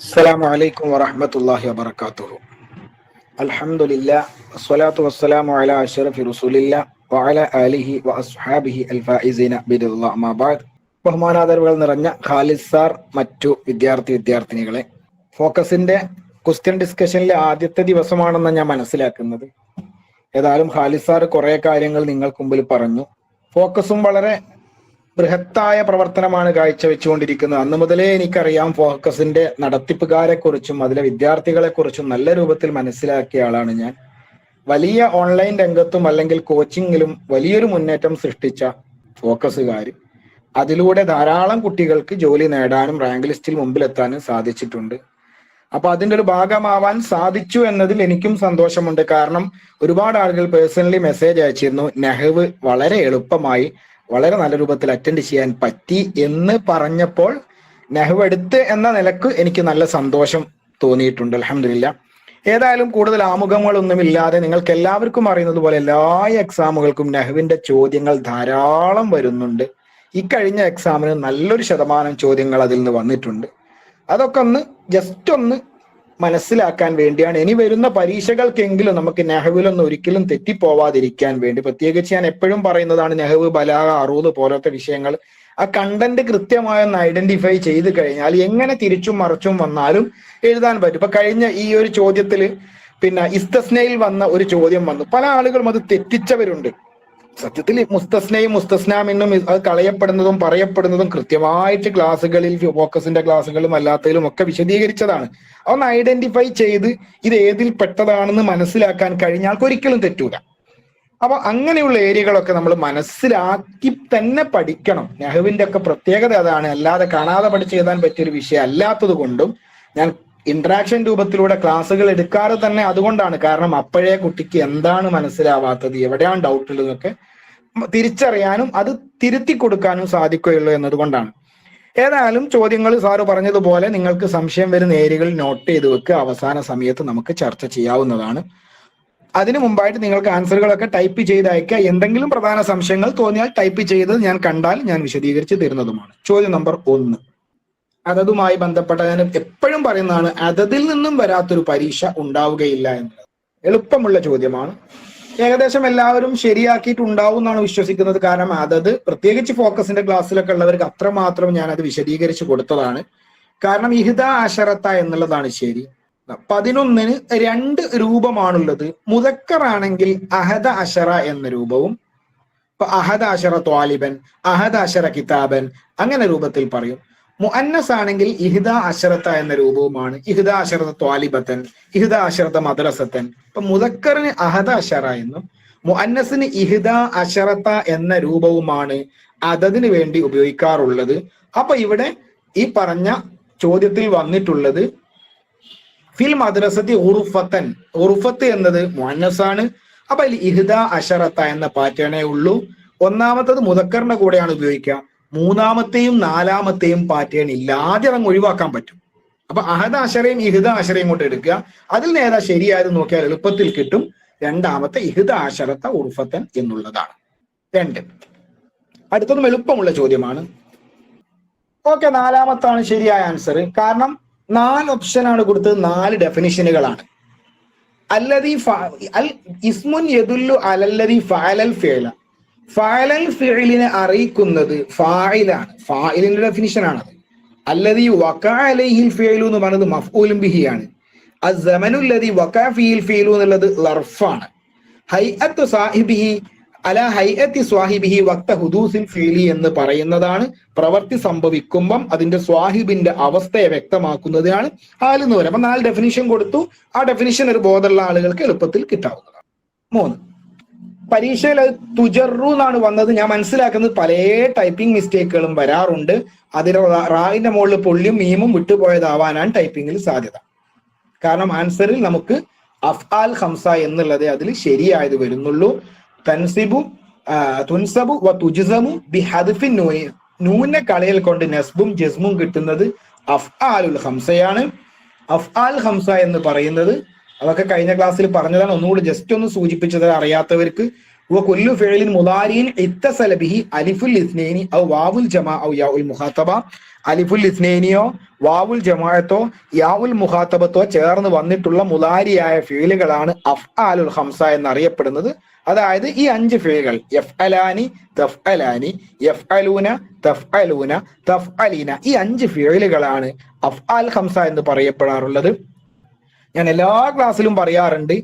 السلام عليكم ورحمة الله وبركاته. الحمد لله والصلاة والسلام على أشرف رسول الله وعلى آله وأصحابه الفائزين برضا الله أما بعد. ബഹുമാനാദരവുകൾ നിറഞ്ഞ ഖാലിദ് സാർ, മറ്റു വിദ്യാർത്ഥിനികളെ, ഫോക്കസിന്റെ ക്വസ്റ്റ്യൻ ഡിസ്കഷനിലെ ആദ്യത്തെ ദിവസമാണെന്ന് ഞാൻ മനസ്സിലാക്കുന്നത്. ഏതായാലും ഖാലിദ് സാർ കുറെ കാര്യങ്ങൾ നിങ്ങൾക്ക് മുമ്പിൽ പറഞ്ഞു. ഫോക്കസും വളരെ ബൃഹത്തായ പ്രവർത്തനമാണ് കാഴ്ചവെച്ചുകൊണ്ടിരിക്കുന്നത്. അന്ന് മുതലേ എനിക്കറിയാം ഫോക്കസിന്റെ നടത്തിപ്പുകാരെ കുറിച്ചും അതിലെ വിദ്യാർത്ഥികളെ കുറിച്ചും നല്ല രൂപത്തിൽ മനസ്സിലാക്കിയ ആളാണ് ഞാൻ. വലിയ ഓൺലൈൻ രംഗത്തും അല്ലെങ്കിൽ കോച്ചിങ്ങിലും വലിയൊരു മുന്നേറ്റം സൃഷ്ടിച്ച ഫോക്കസുകാർ, അതിലൂടെ ധാരാളം കുട്ടികൾക്ക് ജോലി നേടാനും റാങ്ക് ലിസ്റ്റിൽ മുമ്പിലെത്താനും സാധിച്ചിട്ടുണ്ട്. അപ്പൊ അതിന്റെ ഒരു ഭാഗമാവാൻ സാധിച്ചു എന്നതിൽ എനിക്കും സന്തോഷമുണ്ട്. കാരണം ഒരുപാട് ആളുകൾ പേഴ്സണലി മെസ്സേജ് അയച്ചിരുന്നു, നഹ്വ് വളരെ എളുപ്പമായി വളരെ നല്ല രൂപത്തിൽ അറ്റൻഡ് ചെയ്യാൻ പറ്റി എന്ന് പറഞ്ഞപ്പോൾ നഹ്വ് എടുത്ത് എന്ന നിലക്ക് എനിക്ക് നല്ല സന്തോഷം തോന്നിയിട്ടുണ്ട്. അൽഹംദുലില്ലാ. ഏതായാലും കൂടുതൽ ആമുഖങ്ങളൊന്നുമില്ലാതെ നിങ്ങൾക്ക് എല്ലാവർക്കും അറിയുന്നത് പോലെ എല്ലാ എക്സാമുകൾക്കും നഹ്വിന്റെ ചോദ്യങ്ങൾ ധാരാളം വരുന്നുണ്ട്. ഇക്കഴിഞ്ഞ എക്സാമിന് നല്ലൊരു ശതമാനം ചോദ്യങ്ങൾ അതിൽ നിന്ന് വന്നിട്ടുണ്ട്. അതൊക്കെ ജസ്റ്റ് ഒന്ന് മനസ്സിലാക്കാൻ വേണ്ടിയാണ്. ഇനി വരുന്ന പരീക്ഷകൾക്കെങ്കിലും നമുക്ക് നഹ്വിലൊന്നും ഒരിക്കലും തെറ്റിപ്പോവാതിരിക്കാൻ വേണ്ടി, പ്രത്യേകിച്ച് ഞാൻ എപ്പോഴും പറയുന്നതാണ്, നഹ്വ്, ബലാഗ, അറൂദ് പോലത്തെ വിഷയങ്ങൾ ആ കണ്ടന്റ് കൃത്യമായി ഒന്ന് ഐഡന്റിഫൈ ചെയ്ത് കഴിഞ്ഞാൽ എങ്ങനെ തിരിച്ചും മറിച്ചും വന്നാലും എഴുതാൻ പറ്റും. ഇപ്പൊ കഴിഞ്ഞ ഈ ഒരു ചോദ്യത്തിൽ ഇസ്തസ്നയിൽ വന്ന ഒരു ചോദ്യം വന്നു. പല ആളുകളും അത് തെറ്റിച്ചവരുണ്ട്. സത്യത്തിൽ മുസ്തസ്നയും മുസ്തസ്നാമിന്നും അത് കളയപ്പെടുന്നതും പറയപ്പെടുന്നതും കൃത്യമായിട്ട് ക്ലാസ്സുകളിൽ, ഫോക്കസിന്റെ ക്ലാസ്സുകളും അല്ലാത്തതിലും ഒക്കെ വിശദീകരിച്ചതാണ്. അതൊന്ന് ഐഡന്റിഫൈ ചെയ്ത് ഇത് ഏതിൽ പെട്ടതാണെന്ന് മനസ്സിലാക്കാൻ കഴിഞ്ഞാൽ ഒരിക്കലും തെറ്റൂല. അപ്പൊ അങ്ങനെയുള്ള ഏരിയകളൊക്കെ നമ്മൾ മനസ്സിലാക്കി തന്നെ പഠിക്കണം. നഹ്വിന്റെ ഒക്കെ പ്രത്യേകത അതാണ്. അല്ലാതെ കാണാതെ പഠിച്ച് എഴുതാൻ പറ്റിയൊരു വിഷയം അല്ലാത്തത് കൊണ്ടും ഞാൻ ഇന്ററാക്ഷൻ രൂപത്തിലൂടെ ക്ലാസ്സുകൾ എടുക്കാറ് തന്നെ അതുകൊണ്ടാണ്. കാരണം അപ്പോഴേ കുട്ടിക്ക് എന്താണ് മനസ്സിലാവാത്തത്, എവിടെയാണ് ഡൗട്ട് ഉള്ളതൊക്കെ തിരിച്ചറിയാനും അത് തിരുത്തി കൊടുക്കാനും സാധിക്കുകയുള്ളൂ എന്നതുകൊണ്ടാണ്. ഏതായാലും ചോദ്യങ്ങൾ സാറ് പറഞ്ഞതുപോലെ നിങ്ങൾക്ക് സംശയം വരുന്ന ഏരിയകൾ നോട്ട് ചെയ്ത് വെക്കുക. അവസാന സമയത്ത് നമുക്ക് ചർച്ച ചെയ്യാവുന്നതാണ്. അതിനു മുമ്പായിട്ട് നിങ്ങൾക്ക് ആൻസറുകളൊക്കെ ടൈപ്പ് ചെയ്ത് അയക്കുക. എന്തെങ്കിലും പ്രധാന സംശയങ്ങൾ തോന്നിയാൽ ടൈപ്പ് ചെയ്ത് ഞാൻ കണ്ടാൽ ഞാൻ വിശദീകരിച്ച് തരുന്നതുമാണ്. ചോദ്യം നമ്പർ 1, അതതുമായി ബന്ധപ്പെട്ട ഞാൻ എപ്പോഴും പറയുന്നതാണ്, അതതിൽ നിന്നും വരാത്തൊരു പരീക്ഷ ഉണ്ടാവുകയില്ല എന്നുള്ളത്. എളുപ്പമുള്ള ചോദ്യമാണ്. ഏകദേശം എല്ലാവരും ശരിയാക്കിയിട്ടുണ്ടാവും എന്നാണ് വിശ്വസിക്കുന്നത്. കാരണം അതത് പ്രത്യേകിച്ച് ഫോക്കസിന്റെ ക്ലാസ്സിലൊക്കെ ഉള്ളവർക്ക് അത്രമാത്രം ഞാൻ അത് വിശദീകരിച്ച് കൊടുത്തതാണ്. കാരണം ഇഹ്ദ അശറത്ത എന്നുള്ളതാണ് ശരി. 11-ന് 2 രൂപമാണുള്ളത്. മുദക്കർ ആണെങ്കിൽ അഹദ അശറ എന്ന രൂപവും, ഇപ്പൊ അഹദ അശറ ത്വാലിബൻ, അഹദ അശറ കിതാബൻ അങ്ങനെ രൂപത്തിൽ പറയും. മുഅന്നസ് ആണെങ്കിൽ ഇഹ്ദ അശറത്ത എന്ന രൂപവുമാണ്. ഇഹ്ദ അശറത്ത ത്വാലിബത്തൻ, ഇഹ്ദ അശറത്ത മദ്രസത്തൻ. ഇപ്പൊ മുദക്കറിന് അഹദ അശറ എന്നും മുഅന്നസിന് ഇഹ്ദ അശറത്ത എന്ന രൂപവുമാണ് അതതിന് വേണ്ടി ഉപയോഗിക്കാറുള്ളത്. അപ്പൊ ഇവിടെ ഈ പറഞ്ഞ ചോദ്യത്തിൽ വന്നിട്ടുള്ളത് ഫിൽ മദ്രസത്തി ഉറുഫത്തൻ. ഉറുഫത്ത് എന്നത് മുഅന്നസാണ്. അപ്പൊ അതിൽ ഇഹ്ദ അശറത്ത എന്ന പാറ്റേണേ ഉള്ളൂ. ഒന്നാമത്തത് മുദക്കറിന്റെ കൂടെയാണ് ഉപയോഗിക്കുക. മൂന്നാമത്തെയും നാലാമത്തെയും പാറ്റേൺ ഇല്ല. ആദ്യം അതങ്ങ് ഒഴിവാക്കാൻ പറ്റും. അപ്പൊ അഹദ അശറയും ഇഹ്ദ അശറയും കൊണ്ട് എടുക്കുക. അതിൽ നിന്ന് ഏതാ ശരിയായത് നോക്കിയാൽ എളുപ്പത്തിൽ കിട്ടും. രണ്ടാമത്തെ ഇഹ്ദ അശറത്ത ഉർഫത്തൻ എന്നുള്ളതാണ്. 2. അടുത്തതും എളുപ്പമുള്ള ചോദ്യമാണ്. ഓക്കെ, നാലാമത്താണ് ശരിയായ ആൻസർ. കാരണം 4 ഓപ്ഷനാണ് കൊടുത്തത്, 4 ഡെഫിനിഷനുകളാണ്. അല്ലദീ ഇസ്മുൻ യദുല്ലു അലല്ലദീ ഫഅലൽ ഫിഅല. ഫഅലൽ ഫിഅലിനെ അറിയിക്കുന്നത് ഫായിലാണ്. ഫായിലിന്റെ ഡെഫിനിഷൻ ആണത്. അല്ലദീ വഖഅ അലൈഹിൽ ഫിഅലു എന്ന് പറയുന്നത് മഫ്ഊലുൻ ബിഹിയാണ്. അസ്സമനു അല്ലദീ വഖഅ ഫീഹിൽ ഫിഅലു എന്നുള്ളത് ലർഫാണ്. ഹൈഅത്തു സാഹിബിഹി അലാ ഹൈഅത്തി സ്വാഹിബിഹി വഖ്ത ഹുദൂസിൽ ഫിഅലി എന്ന് പറയുന്നതാണ്. പ്രവൃത്തി സംഭവിക്കുമ്പം അതിന്റെ സ്വാഹിബിന്റെ അവസ്ഥയെ വ്യക്തമാക്കുന്നതിനാണ് ഹാൽ എന്ന് പറയുന്നത്. അപ്പൊ 4 ഡെഫിനിഷൻ കൊടുത്തു. ആ ഡെഫിനിഷൻ ഒരു ബോധമുള്ള ആളുകൾക്ക് എളുപ്പത്തിൽ കിട്ടാവുന്നതാണ്. 3, പരീക്ഷയിൽ അത് തുജറു എന്നാണ് വന്നത്. ഞാൻ മനസ്സിലാക്കുന്നത് പല ടൈപ്പിംഗ് മിസ്റ്റേക്കുകളും വരാറുണ്ട്. അതിന് റായിന്റെ മുകളിൽ പൊള്ളിയും മീമും വിട്ടുപോയതാവാനാണ് ടൈപ്പിംഗിൽ സാധ്യത. കാരണം ആൻസറിൽ നമുക്ക് അഫ്ആൽ ഖംസ എന്നുള്ളത് അതിൽ ശരിയായത് വരുന്നുള്ളൂ. തുൻസബു വ തുജ്സമു ബിഹദ്ഫിൻ നൂനി. നൂനെ കളയൽ കൊണ്ട് നസ്ബും ജസ്മും കിട്ടുന്നത് അഫ്ആലുൽ ഖംസയാണ്. അഫ്ആൽ ഖംസ എന്ന് പറയുന്നത് അതൊക്കെ കഴിഞ്ഞ ക്ലാസ്സിൽ പറഞ്ഞതാണ്. ഒന്നുകൂടി ജസ്റ്റ് ഒന്ന് സൂചിപ്പിച്ചത് അറിയാത്തവർക്ക്. وكل فعل مضارع اتصل به ألف الاثنين أو واو الجماعة أو ياء المخاطبة അലിഫുൽ ഇസ്നൈനിയോ വാവുൽ ജമാഅത്തോ യാവുൽ മുഖാത്തബത്തോ ചേർന്ന് വന്നിട്ടുള്ള മുലാരിയായ ഫീലുകളാണ് അഫ്ആലുൽ ഖംസ എന്നറിയപ്പെടുന്നത്. അതായത് ഈ 5 ഫീലുകൾ യഫ്അലാനി, തഫ്അലാനി, യഫ്അലൂന, തഫ്അലൂന, തഫ്അലീന, ഈ 5 ഫീലുകളാണ് അഫ്ആൽ ഖംസ എന്ന് പറയപ്പെടാറുള്ളത്. ഞാൻ എല്ലാ ക്ലാസ്സിലും പറയാറുണ്ട്,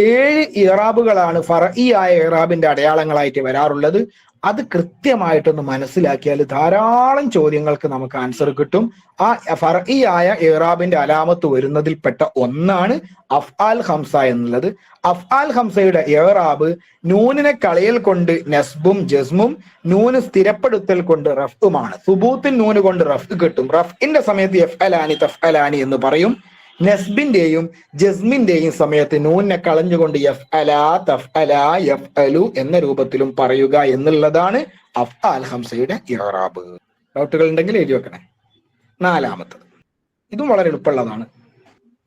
7 ഇറാബുകളാണ് ഫറഇയായ ഇറാബിന്റെ അടയാളങ്ങളായിട്ട് വരാറുള്ളത്. അത് കൃത്യമായിട്ടൊന്ന് മനസ്സിലാക്കിയാൽ ധാരാളം ചോദ്യങ്ങൾക്ക് നമുക്ക് ആൻസർ കിട്ടും. ആ ഫറഇയായ ഇറാബിന്റെ അലാമത്ത് വരുന്നതിൽപ്പെട്ട ഒന്നാണ് അഫ്ആൽ ഖംസ എന്നുള്ളത്. അഫ്ആൽ ഖംസയുടെ ഇറാബ് നൂനിനെ കളയൽ കൊണ്ട് നസ്ബും ജസ്മും, നൂന് സ്ഥിരപ്പെടുത്തൽ കൊണ്ട് റഫ്ഉമാണ്. സുബൂത്തിൻ നൂന് കൊണ്ട് റഫ് കിട്ടും. റഫ്ഇന്റെ സമയത്ത് യഫ്അലാനി തഫ്അലാനി എന്ന് പറയും. നസ്ബിന്റെയും ജസ്മിന്റെയും സമയത്ത് നൂനെ കളഞ്ഞുകൊണ്ട് യഫ്അലാ തഫ്അലാ യഫ്അലു എന്ന രൂപത്തിലും പറയുക എന്നുള്ളതാണ് അഫ്ആൽ ഖംസയുടെ ഇറാബ്. ഡൗട്ടുകൾ ഉണ്ടെങ്കിൽ എഴുതി വെക്കണേ. 4-മത്തത്, ഇതും വളരെ എളുപ്പമുള്ളതാണ്.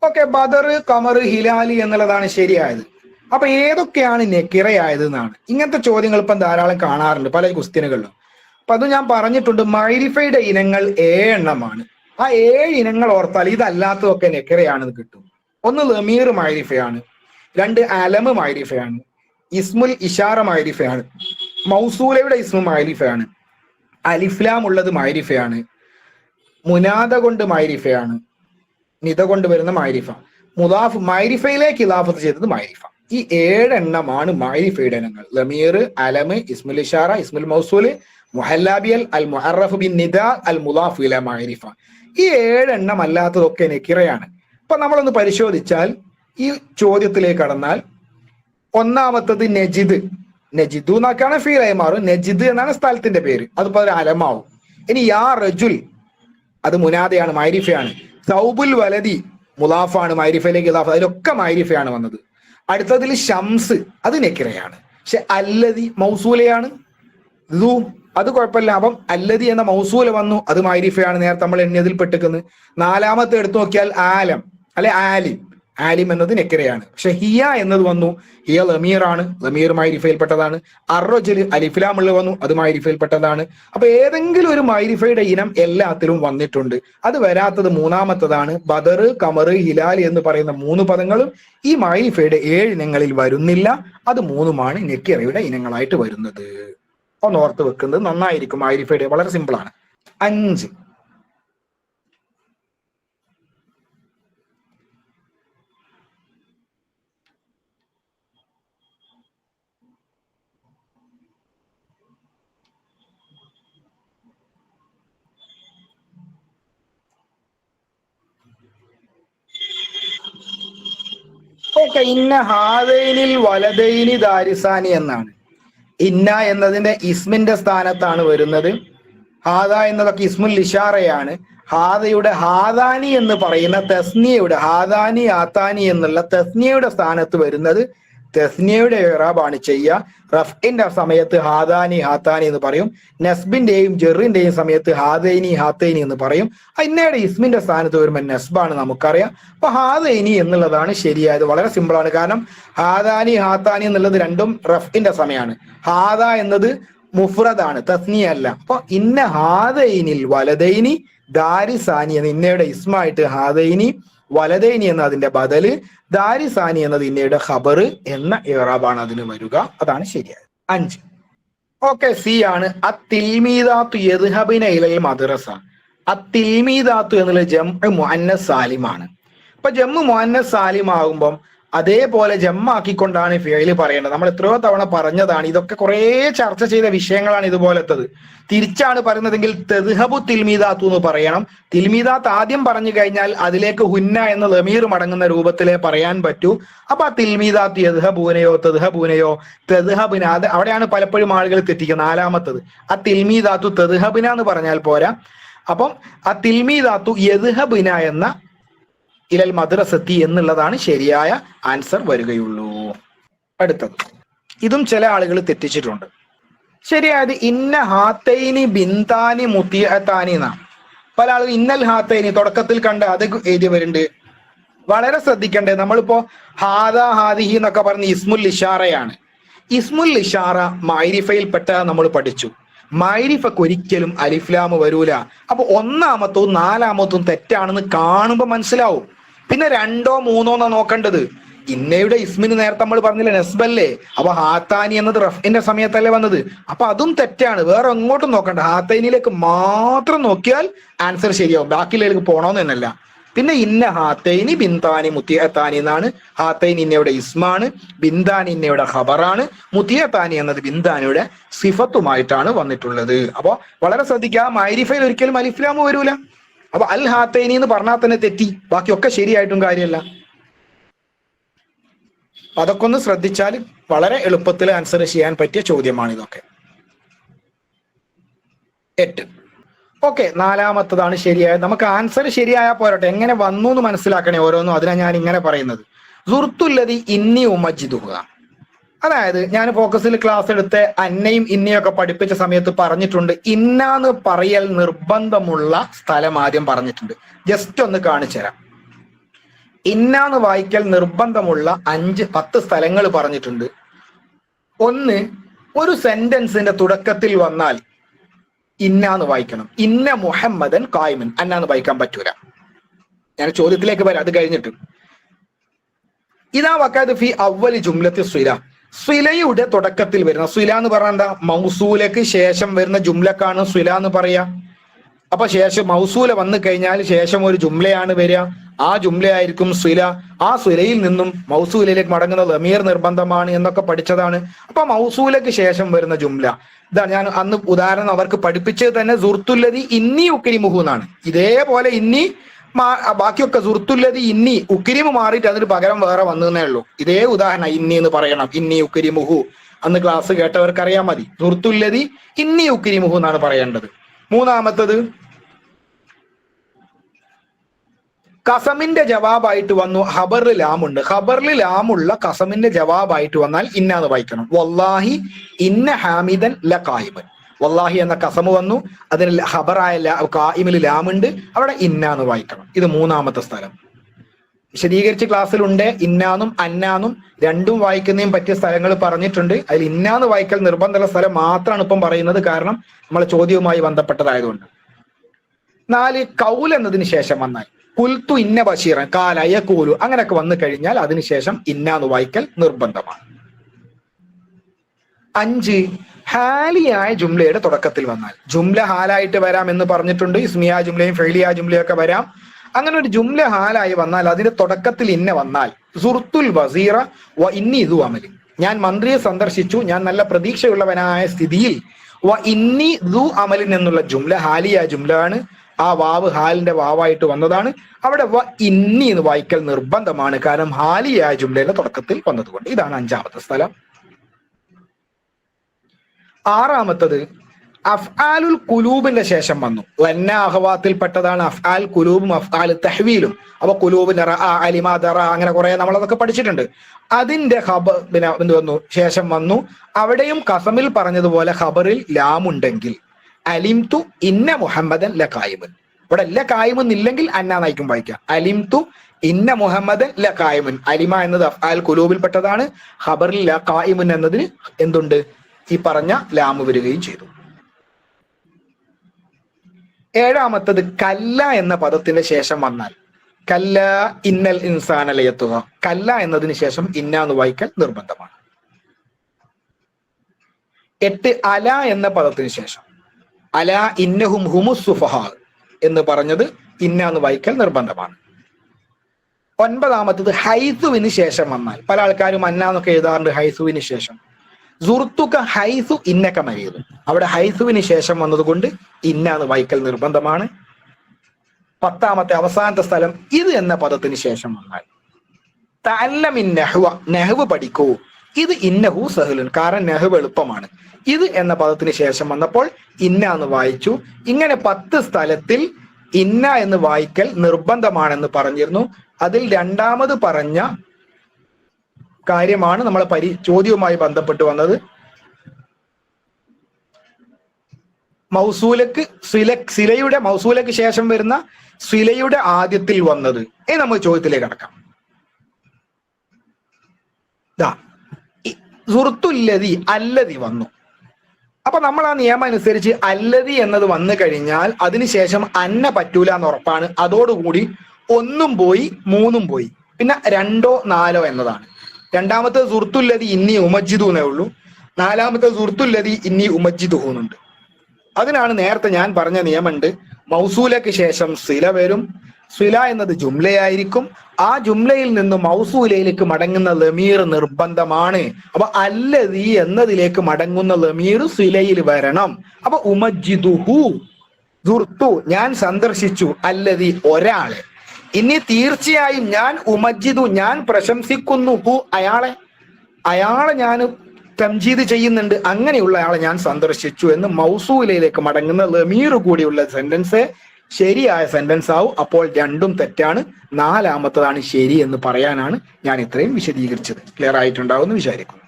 ഓക്കെ, ബദർ, ഖമർ, ഹിലാലി എന്നുള്ളതാണ് ശരിയായത്. അപ്പൊ ഏതൊക്കെയാണ് നെക്കിറയായത് എന്നാണ്. ഇങ്ങനത്തെ ചോദ്യങ്ങൾ ഇപ്പം ധാരാളം കാണാറുണ്ട് പല ക്വസ്റ്റ്യനുകളിലും. അപ്പൊ അത് ഞാൻ പറഞ്ഞിട്ടുണ്ട്, മഅരിഫയുടെ ഇനങ്ങൾ 7 എണ്ണമാണ്. ആ 7 ഇനങ്ങൾ ഓർത്താൽ ഇതല്ലാത്തതൊക്കെ നെക്കിറയാണെന്ന് കിട്ടും. 1 ലമീർ മഅരിഫയാണ്, 2 അലമ് മഅരിഫയാണ്, ഇസ്മുൽ ഇഷാറ മഅരിഫയാണ്, മൗസൂലയുടെ ഇസ്മു മഅരിഫയാണ്, അലിഫ്ലാം ഉള്ളത് മഅരിഫയാണ്, മുനാദ കൊണ്ട് മഅരിഫയാണ്, നിദ കൊണ്ട് വരുന്ന മഅരിഫ, മുദാഫ് മഅരിഫയിലേക്ക് ഇദാഫത്ത് ചെയ്തത് മഅരിഫ. ഈ 7 എണ്ണമാണ് മഅരിഫയുടെ ഇനങ്ങൾ. ലമീർ, അലമ്, ഇസ്മുൽ ഇഷാറ, ഇസ്മുൽ മൗസൂല്, മുഹല്ലാബിയൽ, അൽ മുഅറഫ് ബിൻ നിദാ, അൽ മുദാഫ് ഇല മഅരിഫ. ഈ 7 എണ്ണം അല്ലാത്തതൊക്കെ നെക്കിറയാണ്. അപ്പൊ നമ്മളൊന്ന് പരിശോധിച്ചാൽ ഈ ചോദ്യത്തിലേക്ക് കടന്നാൽ 1-മത്തത് നജിദ്. നജിദു എന്നൊക്കെയാണ് ഫീലായി മാറും. നജിദ് എന്നാണ് സ്ഥലത്തിന്റെ പേര്, അതിപ്പോ ഒരു അലമാവും. ഇനി യാ റജുൽ, അത് മുനാദയാണ്, മഅരിഫയാണ്. സൗബുൽ വലദി മുലാഫാണ്, മഅരിഫയിലേക്ക് ഇദാഫ, അതിലൊക്കെ മഅരിഫയാണ് വന്നത്. അടുത്തതിൽ ഷംസ്, അത് നെക്കിറയാണ്. പക്ഷെ അല്ലദി മൗസൂലയാണ്. അത് കുഴപ്പമില്ല. അപ്പം അല്ലദി എന്ന മൗസൂല വന്നു, അത് മഅരിഫയാണ്, നേരത്തെ നമ്മൾ എണ്ണിയതിൽ പെട്ടിക്കുന്നത്. 4-മത്തെ എടുത്തു നോക്കിയാൽ ആലം അല്ലെ ആലിം, ആലിം എന്നത് നെക്കിറയാണ്. പക്ഷെ ഹിയ എന്നത് വന്നു, ഹിയ ലമീറാണ്, ലമീർ മഅരിഫയിൽപ്പെട്ടതാണ്. അർറജുൽ അലിഫ്ലാമുള്ള വന്നു, അത് മഅരിഫയിൽപ്പെട്ടതാണ്. അപ്പൊ ഏതെങ്കിലും ഒരു മഅരിഫയുടെ ഇനം എല്ലാത്തിലും വന്നിട്ടുണ്ട്. അത് വരാത്തത് 3-മത്തതാണ്. ബദർ, ഖമർ, ഹിലാൽ എന്ന് പറയുന്ന 3 പദങ്ങളും ഈ മഅരിഫയുടെ 7 ഇനങ്ങളിൽ വരുന്നില്ല. അത് 3-മാണ് നെക്കിറയുടെ ഇനങ്ങളായിട്ട് വരുന്നത്. ഒന്ന് ഓർത്ത് വെക്കുന്നത് നന്നായിരിക്കും. മഅരിഫയുടെ വളരെ സിമ്പിളാണ്. 5, ഓക്കെ, ഇന്ന ഹാദൈനിൽ വലദൈനി ദാരിസാനി എന്നാണ്. ഇന്ന എന്നതിന്റെ ഇസ്മിന്റെ സ്ഥാനത്താണ് വരുന്നത്. ഹാദ എന്നതൊക്കെ ഇസ്മുൽ ഇഷാറയാണ്. ഹാദയുടെ ഹാദാനി എന്ന് പറയുന്ന തസ്നിയയുടെ, ഹാദാനി ആത്താനി എന്നുള്ള തസ്നിയയുടെ സ്ഥാനത്ത് വരുന്നത് തസ്നിയയുടെ ഇറാബാണ് ചെയ്യുക. റഫ്ഇന്റെ സമയത്ത് ഹാദാനി ഹാത്താനി എന്ന് പറയും. നസ്ബിന്റെയും ജെറിന്റെയും സമയത്ത് ഹാദൈനി ഹാത്തൈനി എന്ന് പറയും. ഇന്നയുടെ ഇസ്മിന്റെ സ്ഥാനത്ത് വരുമ്പോൾ നസ്ബാണ്, നമുക്കറിയാം. അപ്പൊ ഹാദൈനി എന്നുള്ളതാണ് ശരിയായത്. വളരെ സിമ്പിളാണ്. കാരണം ഹാദാനി ഹാത്താനി എന്നുള്ളത് രണ്ടും റഫ്ഇന്റെ സമയമാണ്. ഹാദ എന്നത് മുഫ്രദാണ്, തസ്നിയ അല്ല. അപ്പൊ ഇന്ന ഹാദൈനിൽ വലദൈനി ദാരിസാനി എന്ന ഇന്നയുടെ ഇസ്മായിട്ട് ഹാദൈനി, വലദൈനി എന്ന അതിന്റെ ബദല്, ദാരിസാനി എന്നത് ഇന്നയുടെ ഖബർ എന്ന ഇറാബാണ് അതിന് വരിക. അതാണ് ശരിയായത്. 5. ഓക്കെ, സി ആണ്. അത്തിൽമീദാത്തു യദ്ഹബിന ഇലൽ മദ്റസ. അത്തിൽമീദാത്തു എന്നുള്ള ജംഉ മുഅന്നസ് സാലിമാണ്. അപ്പൊ ജംഉ മുഅന്നസ് സാലിം ആകുമ്പം അതേപോലെ ജമ്മാക്കിക്കൊണ്ടാണ് ഫിഅല് പറയേണ്ടത്. നമ്മൾ എത്രയോ തവണ പറഞ്ഞതാണ്. ഇതൊക്കെ കുറെ ചർച്ച ചെയ്ത വിഷയങ്ങളാണ് ഇതുപോലത്തത്. തിരിച്ചാണ് പറയുന്നതെങ്കിൽ തദ്ഹബു തിൽമീദാത്തു എന്ന് പറയണം. തിൽമീദാത്ത് ആദ്യം പറഞ്ഞു കഴിഞ്ഞാൽ അതിലേക്ക് ഹുന്ന എന്ന ലമീർ മടങ്ങുന്ന രൂപത്തിലേ പറയാൻ പറ്റൂ. അപ്പൊ ആ തിൽമീദാത്ത് യദ്ഹബൂനയോ തദ്ഹബൂനയോ തദ്ഹബിന, അത് അവിടെയാണ് പലപ്പോഴും ആളുകൾ തെറ്റിക്കുക. 4-മത്തത് ആ തിൽമീദാത്തു തദ്ഹബിന എന്ന് പറഞ്ഞാൽ പോരാ. അപ്പം ആ തിൽമീദാത്തു യദ്ഹബിന എന്ന ഇലൽ മദ്റസത്തി എന്നുള്ളതാണ് ശരിയായ ആൻസർ വരികയുള്ളൂ. അടുത്തത്, ഇതും ചില ആളുകൾ തെറ്റിച്ചിട്ടുണ്ട്. ശരിയായത് ഇന്ന ഹാത്തൈനി ബിന്താനി മുത്തിഅത്താനി എന്നാണ്. പല ആളുകൾ ഇന്നൽ ഹാത്തൈനി തുടക്കത്തിൽ കണ്ട് അത് എഴുതി വരുന്നുണ്ട്. വളരെ ശ്രദ്ധിക്കണ്ടേ. നമ്മളിപ്പോ ഹാദ ഹാദിഹി എന്നൊക്കെ പറഞ്ഞ് ഇസ്മുൽ ഇഷാറയാണ്. ഇസ്മുൽ ഇഷാറ മൈരിഫയിൽപ്പെട്ട നമ്മൾ പഠിച്ചു. മൈരിഫക്ക് ഒരിക്കലും അലിഫ്ലാം വരൂല. അപ്പൊ ഒന്നാമത്തവും നാലാമത്തവും തെറ്റാണെന്ന് കാണുമ്പോ മനസ്സിലാവും. പിന്നെ രണ്ടോ മൂന്നോ എന്നാ നോക്കേണ്ടത്. ഇന്നയുടെ ഇസ്മിന് നേരത്തെ നമ്മൾ പറഞ്ഞില്ല നെസ്ബല്ലേ, അപ്പൊ ഹാത്താനി എന്നത് റഫിന്റെ സമയത്തല്ലേ വന്നത്, അപ്പൊ അതും തെറ്റാണ്. വേറെ എങ്ങോട്ടും നോക്കണ്ട, ഹാത്തൈനിലേക്ക് മാത്രം നോക്കിയാൽ ആൻസർ ശരിയാവും. ബാക്കിയിലേക്ക് പോണോന്ന് തന്നെയല്ല. പിന്നെ ഇന്ന ഹാത്തൈനി ബിന്താനി മുത്തിയത്താനി എന്നാണ്. ഹാത്തൈൻ ഇന്നയുടെ ഇസ്മാണ്, ബിന്താനി ഇന്നയുടെ ഖബറാണ്, മുത്തിയത്താനി എന്നത് ബിന്താനിയുടെ സിഫത്തുമായിട്ടാണ് വന്നിട്ടുള്ളത്. അപ്പൊ വളരെ ശ്രദ്ധിക്കുക, മൈരിഫയിൽ ഒരിക്കലും അലിഫ്ലാമ് വരൂല. അപ്പൊ അൽ ഹാത്തൈനി എന്ന് പറഞ്ഞാൽ തന്നെ തെറ്റി, ബാക്കിയൊക്കെ ശരിയായിട്ടും കാര്യമല്ല. അതൊക്കെ ഒന്ന് ശ്രദ്ധിച്ചാൽ വളരെ എളുപ്പത്തിൽ ആൻസർ ചെയ്യാൻ പറ്റിയ ചോദ്യമാണ് ഇതൊക്കെ. 8. ഓക്കെ, നാലാമത്തതാണ് ശരിയായത്. നമുക്ക് ആൻസർ ശരിയായാൽ പോരട്ടെ, എങ്ങനെ വന്നു എന്ന് മനസ്സിലാക്കണേ ഓരോന്നും. അതിനാണ് ഞാൻ ഇങ്ങനെ പറയുന്നത്. സുർത്തുല്ലതി ഇന്നി ഉമജിദുഹ. അതായത് ഞാൻ ഫോക്കസിൽ ക്ലാസ് എടുത്ത് അന്നയും ഇന്നയും ഒക്കെ പഠിപ്പിച്ച സമയത്ത് പറഞ്ഞിട്ടുണ്ട്, ഇന്നാന്ന് പറയൽ നിർബന്ധമുള്ള സ്ഥലം ആദ്യം പറഞ്ഞിട്ടുണ്ട്. ജസ്റ്റ് ഒന്ന് കാണിച്ചു തരാം. ഇന്നാന്ന് വായിക്കൽ നിർബന്ധമുള്ള 5-10 സ്ഥലങ്ങൾ പറഞ്ഞിട്ടുണ്ട്. ഒന്ന്, ഒരു സെന്റൻസിന്റെ തുടക്കത്തിൽ വന്നാൽ ഇന്നാന്ന് വായിക്കണം. ഇന്ന മുഹമ്മദൻ ഖായിമൻ, അന്നാന്ന് വായിക്കാൻ പറ്റൂല. ഞാൻ ചോദ്യത്തിലേക്ക് വരാം, അത് കഴിഞ്ഞിട്ട്. ഇതാ വക്കാത് ഫി അവലി ജുംലത്തി സ്വില. സ്വിലയുടെ തുടക്കത്തിൽ വരുന്ന, സ്വില എന്ന് പറഞ്ഞാൽ എന്താ, മൗസൂലക്ക് ശേഷം വരുന്ന ജുംലക്കാണ് സ്വില എന്ന് പറയാ. അപ്പൊ ശേഷം മൗസൂല വന്നു കഴിഞ്ഞാൽ ശേഷം ഒരു ജുംലയാണ് വരിക, ആ ജുംലയായിരിക്കും സ്വില. ആ സ്വിലയിൽ നിന്നും മൗസൂലയിലേക്ക് മടങ്ങുന്ന ലമീർ നിർബന്ധമാണ് എന്നൊക്കെ പഠിച്ചതാണ്. അപ്പൊ മൗസൂലക്ക് ശേഷം വരുന്ന ജുംല ഇതാണ്. ഞാൻ അന്ന് ഉദാഹരണം അവർക്ക് പഠിപ്പിച്ചത് തന്നെ സുർത്തുല്ലതി ഇന്നി ഉക്രിമുഹു എന്നാണ്. ഇതേപോലെ ഇന്നി ബാക്കിയൊക്കെ സുർത്തുല്ലതി ഇന്നി ഉക്രിമു മാറിയിട്ട് അതിന് പകരം വേറെ വന്നതേ ഉള്ളൂ. ഇതേ ഉദാഹരണം ഇന്നി എന്ന് പറയണം, ഇന്നി ഉക്രിമുഹു. അന്ന് ക്ലാസ് കേട്ടവർക്ക് അറിയാൻ മതി. സുർത്തുല്ലതി ഇന്നി ഉക്രിമുഹു എന്നാണ് പറയേണ്ടത്. മൂന്നാമത്തത്, കസമിന്റെ ജവാബായിട്ട് വന്നു ഖബറിൽ ലാമുണ്ട്. ഖബറിൽ ലാമുള്ള കസമിന്റെ ജവാബായിട്ട് വന്നാൽ ഇന്നാന്ന് വായിക്കണം. വല്ലാഹി ഇന്ന ഹാമിദൻ ല ഖായിമൻ. വല്ലാഹി എന്ന കസമ് വന്നു, അതിന് ഖബറായ ഖായിമിൽ ലാമുണ്ട്, അവിടെ ഇന്നാന്ന് വായിക്കണം. ഇത് മൂന്നാമത്തെ സ്ഥലം. വിശദീകരിച്ച് ക്ലാസ്സിലുണ്ട്. ഇന്നാന്നും അന്നാന്നും രണ്ടും വായിക്കുന്നതിനും പറ്റിയ സ്ഥലങ്ങൾ പറഞ്ഞിട്ടുണ്ട്. അതിൽ ഇന്നാന്ന് വായിക്കൽ നിർബന്ധമുള്ള സ്ഥലം മാത്രമാണ് ഇപ്പം പറയുന്നത്, കാരണം നമ്മളെ ചോദ്യവുമായി ബന്ധപ്പെട്ടതായതുകൊണ്ട്. 4, കൗൽ എന്നതിന് ശേഷം വന്നാൽ കുൽത്തു ഇന്ന ബഷീറൻ കാല യഖൂലു അങ്ങനെയൊക്കെ വന്നു കഴിഞ്ഞാൽ അതിനുശേഷം ഇന്നാന്ന് വായിക്കൽ നിർബന്ധമാണ്. 5, ഹാലിയായ ജുംലയുടെ തുടക്കത്തിൽ വന്നാൽ. ജുംല ഹാലായിട്ട് വരാം എന്ന് പറഞ്ഞിട്ടുണ്ട്. ഇസ്മിയ ജുംലയും ഫെയിലിയ ജുംലയും ഒക്കെ വരാം. അങ്ങനെ ഒരു ജുംല ഹാലായി വന്നാൽ അതിന്റെ തുടക്കത്തിൽ ഇന്ന വന്നാൽ സുർത്തുൽ വസീറ വ ഇന്നി ദു അമലി. ഞാൻ മന്ത്രിയെ സന്ദർശിച്ചു, ഞാൻ നല്ല പ്രതീക്ഷയുള്ളവനായ സ്ഥിതിയിൽ. വ ഇന്നി ദു അമലിൻ എന്നുള്ള ജുംല ഹാലിയായ ജുംല ആണ്. ആ വാവ് ഹാലിന്റെ വാവായിട്ട് വന്നതാണ്. അവിടെ വ ഇന്നി എന്ന് വായിക്കൽ നിർബന്ധമാണ്, കാരണം ഹാലിയായ ജുംലയുടെ തുടക്കത്തിൽ വന്നതുകൊണ്ട്. ഇതാണ് 5ാമത്തെ സ്ഥലം. 6ാമത്തത് അഫ്ആലുൽ കുലൂബിന്റെ ശേഷം വന്നു. വന്ന അഹവാത്തിൽപ്പെട്ടതാണ് അഫ്ആൽ കുലൂബും അഫ്ആൽ തഹ്വീലും. അപ്പൊ കുലൂബിന്റെ അലിമ ദറ അങ്ങനെ കുറെ നമ്മളതൊക്കെ പഠിച്ചിട്ടുണ്ട്. അതിന്റെ പിന്നെ എന്ത് വന്നു, ശേഷം വന്നു. അവിടെയും കസമിൽ പറഞ്ഞതുപോലെ ഖബറിൽ ലാമുണ്ടെങ്കിൽ അലിംതു ഇന്ന മുഹമ്മദൻ ല ഖായിമുൻ. ഇവിടെ ല ഖായിമുൻ ഇല്ലെങ്കിൽ അന്നാ നയിക്കും വായിക്കാം. അലിംതു ഇന്ന മുഹമ്മദൻ ല ഖായിമുൻ. അലിമ എന്നത് അഫ്ആൽ കുലൂബിൽപ്പെട്ടതാണ്. ഖബറിൽ ല ഖായിമുൻ എന്നതിന് എന്തുണ്ട്, ഈ പറഞ്ഞ ലാമ് വരികയും ചെയ്തു. 7ാമത്തത് കല്ല എന്ന പദത്തിന്റെ ശേഷം വന്നാൽ. കല്ല ഇന്നൽ ഇൻസാന ലയത്തുക. കല്ല എന്നതിന് ശേഷം ഇന്നാന്ന് വായിക്കൽ നിർബന്ധമാണ്. 8, അല എന്ന പദത്തിന് ശേഷം അല ഇന്നഹും ഹുമുസ് സുഫഹാ എന്ന് പറഞ്ഞത് ഇന്നാന്ന് വായിക്കൽ നിർബന്ധമാണ്. 9ാമത്തത് ഹൈസുവിന് ശേഷം വന്നാൽ. പല ആൾക്കാരും അന്നാന്നൊക്കെ എഴുതാറുണ്ട് ഹൈസുവിന് ശേഷം. സുർത്തുക ഹൈസു ഇന്നക മരീദ്. അവിടെ ഹൈസുവിന് ശേഷം വന്നതുകൊണ്ട് ഇന്നാന്ന് വായിക്കൽ നിർബന്ധമാണ്. 10ാമത്തെ അവസാനത്തെ സ്ഥലം ഇത് എന്ന പദത്തിന് ശേഷം വന്നാൽ. തഅല്ലമിൻ നഹ്വ, നഹ്വ് പഠിക്കൂ. ഇത് ഇന്നഹു സഹലുൻ, കാരണം നഹ്വ് എളുപ്പമാണ്. ഇത് എന്ന പദത്തിന് ശേഷം വന്നപ്പോൾ ഇന്നാന്ന് വായിച്ചു. ഇങ്ങനെ 10 സ്ഥലത്തിൽ ഇന്ന എന്ന് വായിക്കൽ നിർബന്ധമാണെന്ന് പറഞ്ഞിരുന്നു. അതിൽ 2ാമത് പറഞ്ഞ കാര്യമാണ് നമ്മളെ ചോദ്യവുമായി ബന്ധപ്പെട്ട് വന്നത്. മൗസൂലക്ക് സിലയുടെ മൗസൂലക്ക് ശേഷം വരുന്ന സിലയുടെ ആദ്യത്തിൽ വന്നത്. നമ്മൾ ചോദ്യത്തിലേക്ക് കടക്കാം. സുർത്തുല്ലതി അല്ലതി വന്നു. അപ്പൊ നമ്മൾ ആ നിയമം അനുസരിച്ച് അല്ലതി എന്നത് വന്നു കഴിഞ്ഞാൽ അതിനുശേഷം അന്ന പറ്റൂല എന്ന് ഉറപ്പാണ്. അതോടുകൂടി 1 പോയി 3 പോയി, പിന്നെ 2 4 എന്നതാണ്. രണ്ടാമത്തെ സുർത്തുല്ലതി ഇന്നി ഉമജ്ജിദു എന്നേ ഉള്ളൂ. നാലാമത്തെ സുർത്തുല്ലതി ഇന്നി ഉമജ്ജിദു എന്നുണ്ട്. അതിനാണ് നേരത്തെ ഞാൻ പറഞ്ഞ നിയമമുണ്ട്. മൗസൂലക്ക് ശേഷം സില വരും. സില എന്നത് ജുംലയായിരിക്കും. ആ ജുംലയിൽ നിന്ന് മൗസൂലയിലേക്ക് മടങ്ങുന്ന ലമീർ നിർബന്ധമാണ്. അപ്പൊ അല്ലദീ എന്നതിലേക്ക് മടങ്ങുന്ന ലമീർ സിലയിൽ വരണം. അപ്പൊ ഉമജ്ജിദുഹു ദുർത്തു ഞാൻ സന്ദർശിച്ചു, അല്ലദീ ഒരാളെ. ഇനി തീർച്ചയായും ഞാൻ ഉമജ്ജിദു ഞാൻ പ്രശംസിക്കുന്നു ഹു അയാളെ ഞാൻ തംജീദ് ചെയ്യുന്നുണ്ട്, അങ്ങനെയുള്ള ആളെ ഞാൻ സന്ദർശിച്ചു എന്ന് മൗസൂലയിലേക്ക് മടങ്ങുന്ന ലമീർ കൂടിയുള്ള സെന്റൻസ് ശരിയായ സെന്റൻസ് ആവും. അപ്പോൾ രണ്ടും തെറ്റാണ്, നാലാമത്തതാണ് ശരി എന്ന് പറയാനാണ് ഞാൻ ഇത്രയും വിശദീകരിച്ചത്. ക്ലിയർ ആയിട്ടുണ്ടാവുമെന്ന് വിചാരിക്കുന്നു.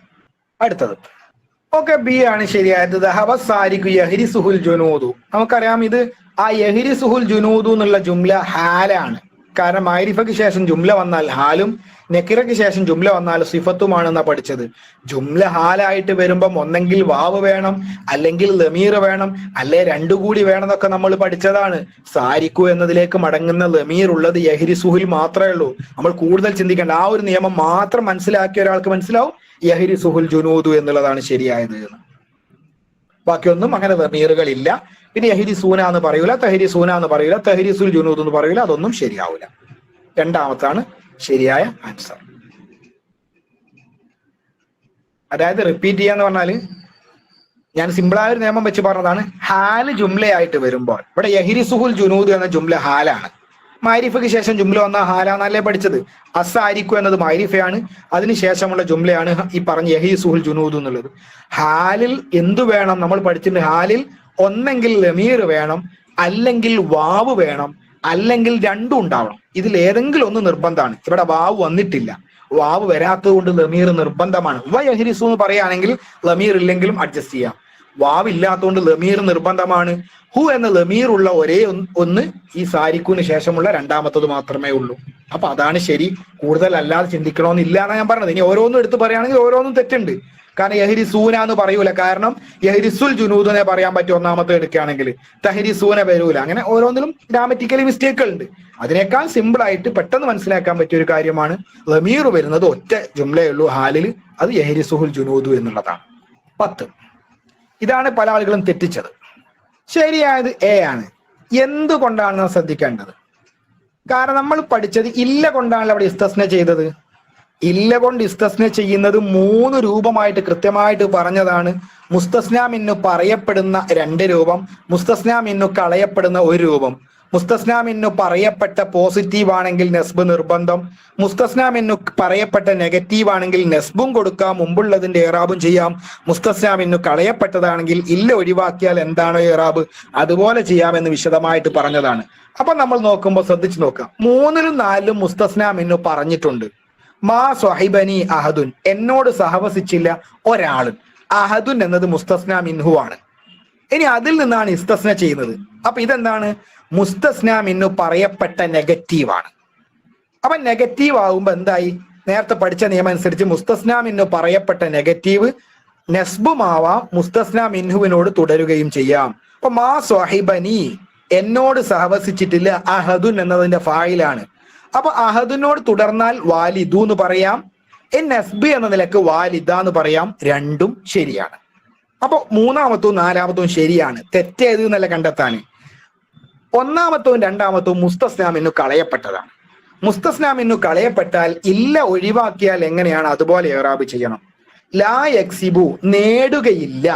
അടുത്തത് ഓക്കെ, ബി ആണ് ശരിയായത്. യഹ്രിസുഹുൽ ജുനൂദു. നമുക്കറിയാം ഇത് ആ യഹ്രിസുഹുൽ ജുനൂദു എന്നുള്ള ജുംല ഹാലാണ്. കാരണം മഅരിഫയ്ക്ക് ശേഷം ജുംല വന്നാൽ ഹാലും നെക്കിറയ്ക്ക് ശേഷം ജുംല വന്നാൽ സിഫത്തുമാണെന്നാ പഠിച്ചത്. ജുംല ഹാലായിട്ട് വരുമ്പം ഒന്നെങ്കിൽ വാവ് വേണം, അല്ലെങ്കിൽ ലമീർ വേണം, അല്ലെ രണ്ടു കൂടി വേണം എന്നൊക്കെ നമ്മൾ പഠിച്ചതാണ്. സാരിക്കു എന്നതിലേക്ക് മടങ്ങുന്ന ലമീർ ഉള്ളത് യഹ്രിസുഹുൽ മാത്രമേ ഉള്ളൂ. നമ്മൾ കൂടുതൽ ചിന്തിക്കേണ്ട, ആ ഒരു നിയമം മാത്രം മനസ്സിലാക്കിയ ഒരാൾക്ക് മനസ്സിലാവും യഹ്രിസുഹുൽ ജുനൂദു എന്നുള്ളതാണ് ശരിയായത് എന്ന്. ബാക്കിയൊന്നും അങ്ങനെ ലമീറുകളില്ല. പിന്നെ യഹ്രിസൂന എന്ന് പറയൂല, തഹ്രിസൂന എന്ന് പറയൂല, തഹ്രിസുൽ ജുനൂദ് എന്ന് പറയൂല. അതൊന്നും ശരിയാവൂല. രണ്ടാമത്താണ് ശരിയായ ആൻസർ. അതായത് റിപ്പീറ്റ് ചെയ്യാന്ന് പറഞ്ഞാല് ഞാൻ സിമ്പിളായ ഒരു നിയമം വെച്ച് പറഞ്ഞതാണ്. ഹാല് ജുംലയായിട്ട് വരുമ്പോൾ ഇവിടെ യഹ്രിസുഹുൽ ജുനൂദ് എന്ന ജുംല ഹാലാണ്. മഅരിഫയ്ക്ക് ശേഷം ജുംല വന്ന ഹാലാന്നല്ലേ പഠിച്ചത്. അസാരിക്കു എന്നത് മഅരിഫയാണ്, അതിനുശേഷമുള്ള ജുംലയാണ് ഈ പറഞ്ഞ യഹ്രിസുഹുൽ ജുനൂദ് എന്നുള്ളത്. ഹാലിൽ എന്തു വേണം നമ്മൾ പഠിച്ചിട്ടുണ്ട്. ഹാലിൽ ഒന്നെങ്കിൽ ലമീർ വേണം, അല്ലെങ്കിൽ വാവ് വേണം, അല്ലെങ്കിൽ രണ്ടും ഉണ്ടാവണം. ഇതിൽ ഏതെങ്കിലും ഒന്ന് നിർബന്ധമാണ്. ഇവിടെ വാവ് വന്നിട്ടില്ല. വാവ് വരാത്തത് കൊണ്ട് ലമീർ നിർബന്ധമാണ്. യഹ്രിസു എന്ന് പറയുകയാണെങ്കിൽ ലമീർ ഇല്ലെങ്കിലും അഡ്ജസ്റ്റ് ചെയ്യാം. വാവ് ഇല്ലാത്തതുകൊണ്ട് ലമീർ നിർബന്ധമാണ്. ഹു എന്ന ലമീർ ഉള്ള ഒരേ ഒന്ന് ഈ സാരിക്കുന് ശേഷമുള്ള രണ്ടാമത്തത് മാത്രമേ ഉള്ളൂ. അപ്പൊ അതാണ് ശരി. കൂടുതൽ അല്ലാതെ ചിന്തിക്കണമെന്നില്ല എന്നാണ് ഞാൻ പറഞ്ഞത്. ഇനി ഓരോന്നും എടുത്ത് പറയുകയാണെങ്കിൽ ഓരോന്നും തെറ്റുണ്ട്. കാരണം യഹ്രിസൂന എന്ന് പറയൂല. കാരണം യഹ്രിസുൽ ജുനൂദിനെ പറയാൻ പറ്റും ഒന്നാമത്തെ എടുക്കുകയാണെങ്കിൽ. തഹ്രിസൂന വരൂല. അങ്ങനെ ഓരോന്നിലും ഗ്രാമറ്റിക്കലി മിസ്റ്റേക്കുകൾ ഉണ്ട്. അതിനേക്കാൾ സിമ്പിൾ ആയിട്ട് പെട്ടെന്ന് മനസ്സിലാക്കാൻ പറ്റിയ ഒരു കാര്യമാണ് ലമീർ വരുന്നത് ഒറ്റ ജുംലയുള്ളൂ ഹാലിൽ, അത് യഹ്രിസുഹുൽ ജുനൂദു എന്നുള്ളതാണ്. 10. ഇതാണ് പല ആളുകളും തെറ്റിച്ചത്. ശരിയായത് എ ആണ്. എന്തുകൊണ്ടാണ് ശ്രദ്ധിക്കേണ്ടത്? കാരണം നമ്മൾ പഠിച്ചത് ഇല്ല കൊണ്ടാണല്ലോ അവിടെ ഇസ്തസ്ന ചെയ്തത്. ഇല്ല കൊണ്ട് ഇസ്തസ്ന ചെയ്യുന്നത് 3 രൂപമായിട്ട് കൃത്യമായിട്ട് പറഞ്ഞതാണ്. മുസ്തസ്ന മിന്നു പറയപ്പെടുന്ന 2 രൂപം, മുസ്തസ്ന മിന്നു കളയപ്പെടുന്ന 1 രൂപം. മുസ്തസ്ന മിന്നു പറയപ്പെട്ട പോസിറ്റീവ് ആണെങ്കിൽ നെസ്ബ് നിർബന്ധം. മുസ്തസ്ന മിന്നു പറയപ്പെട്ട നെഗറ്റീവ് ആണെങ്കിൽ നെസ്ബും കൊടുക്കാം, മുമ്പുള്ളതിന്റെ ഇറാബും ചെയ്യാം. മുസ്തസ്ന മിന്നു കളയപ്പെട്ടതാണെങ്കിൽ ഇല്ല ഒഴിവാക്കിയാൽ എന്താണോ ഇറാബ് അതുപോലെ ചെയ്യാമെന്ന് വിശദമായിട്ട് പറഞ്ഞതാണ്. അപ്പൊ നമ്മൾ നോക്കുമ്പോൾ ശ്രദ്ധിച്ചു നോക്കാം. 3ലും 4ലും മുസ്തസ്ന മിന്നു പറഞ്ഞിട്ടുണ്ട്. മാ സ്വഹിബനി അഹദുൻ, എന്നോട് സഹവസിച്ചില്ല ഒരാളും. അഹദുൻ എന്നത് മുസ്തസ്ന മിൻഹു ആണ്. ഇനി അതിൽ നിന്നാണ് ഇസ്തസ്ന ചെയ്യുന്നത്. അപ്പൊ ഇതെന്താണ്? മുസ്തസ്ന മിന്നു പറയപ്പെട്ട നെഗറ്റീവ് ആണ്. അപ്പൊ നെഗറ്റീവ് ആകുമ്പോ എന്തായി? നേരത്തെ പഠിച്ച നിയമം അനുസരിച്ച് മുസ്തസ്ന മിന്നു പറയപ്പെട്ട നെഗറ്റീവ് നെസ്ബുമാവാം, മുസ്തസ്ന മിൻഹുവിനോട് തുടരുകയും ചെയ്യാം. അപ്പൊ മാ സ്വഹിബനി, എന്നോട് സഹവസിച്ചിട്ടില്ല, അഹദുൻ എന്നതിന്റെ ഫായിലാണ്. അപ്പൊ അഹദിനോട് തുടർന്നാൽ വാലിദു എന്ന് പറയാം, നെസ്ബി എന്ന നിലക്ക് വാലിദ എന്ന് പറയാം. രണ്ടും ശരിയാണ്. അപ്പൊ 3ാമത്തവും 4ാമത്തവും ശരിയാണ്. തെറ്റേത് എന്നല്ല കണ്ടെത്താൻ. 1ാമത്തവും 2ാമത്തവും മുസ്തസ്ന മിന്നു കളയപ്പെട്ടതാണ്. മുസ്തസ്ന മിന്നു കളയപ്പെട്ടാൽ ഇല്ല ഒഴിവാക്കിയാൽ എങ്ങനെയാണ് അതുപോലെ ഇറാബ് ചെയ്യണം. ലാ യക്സിബു, നേടുകയില്ല.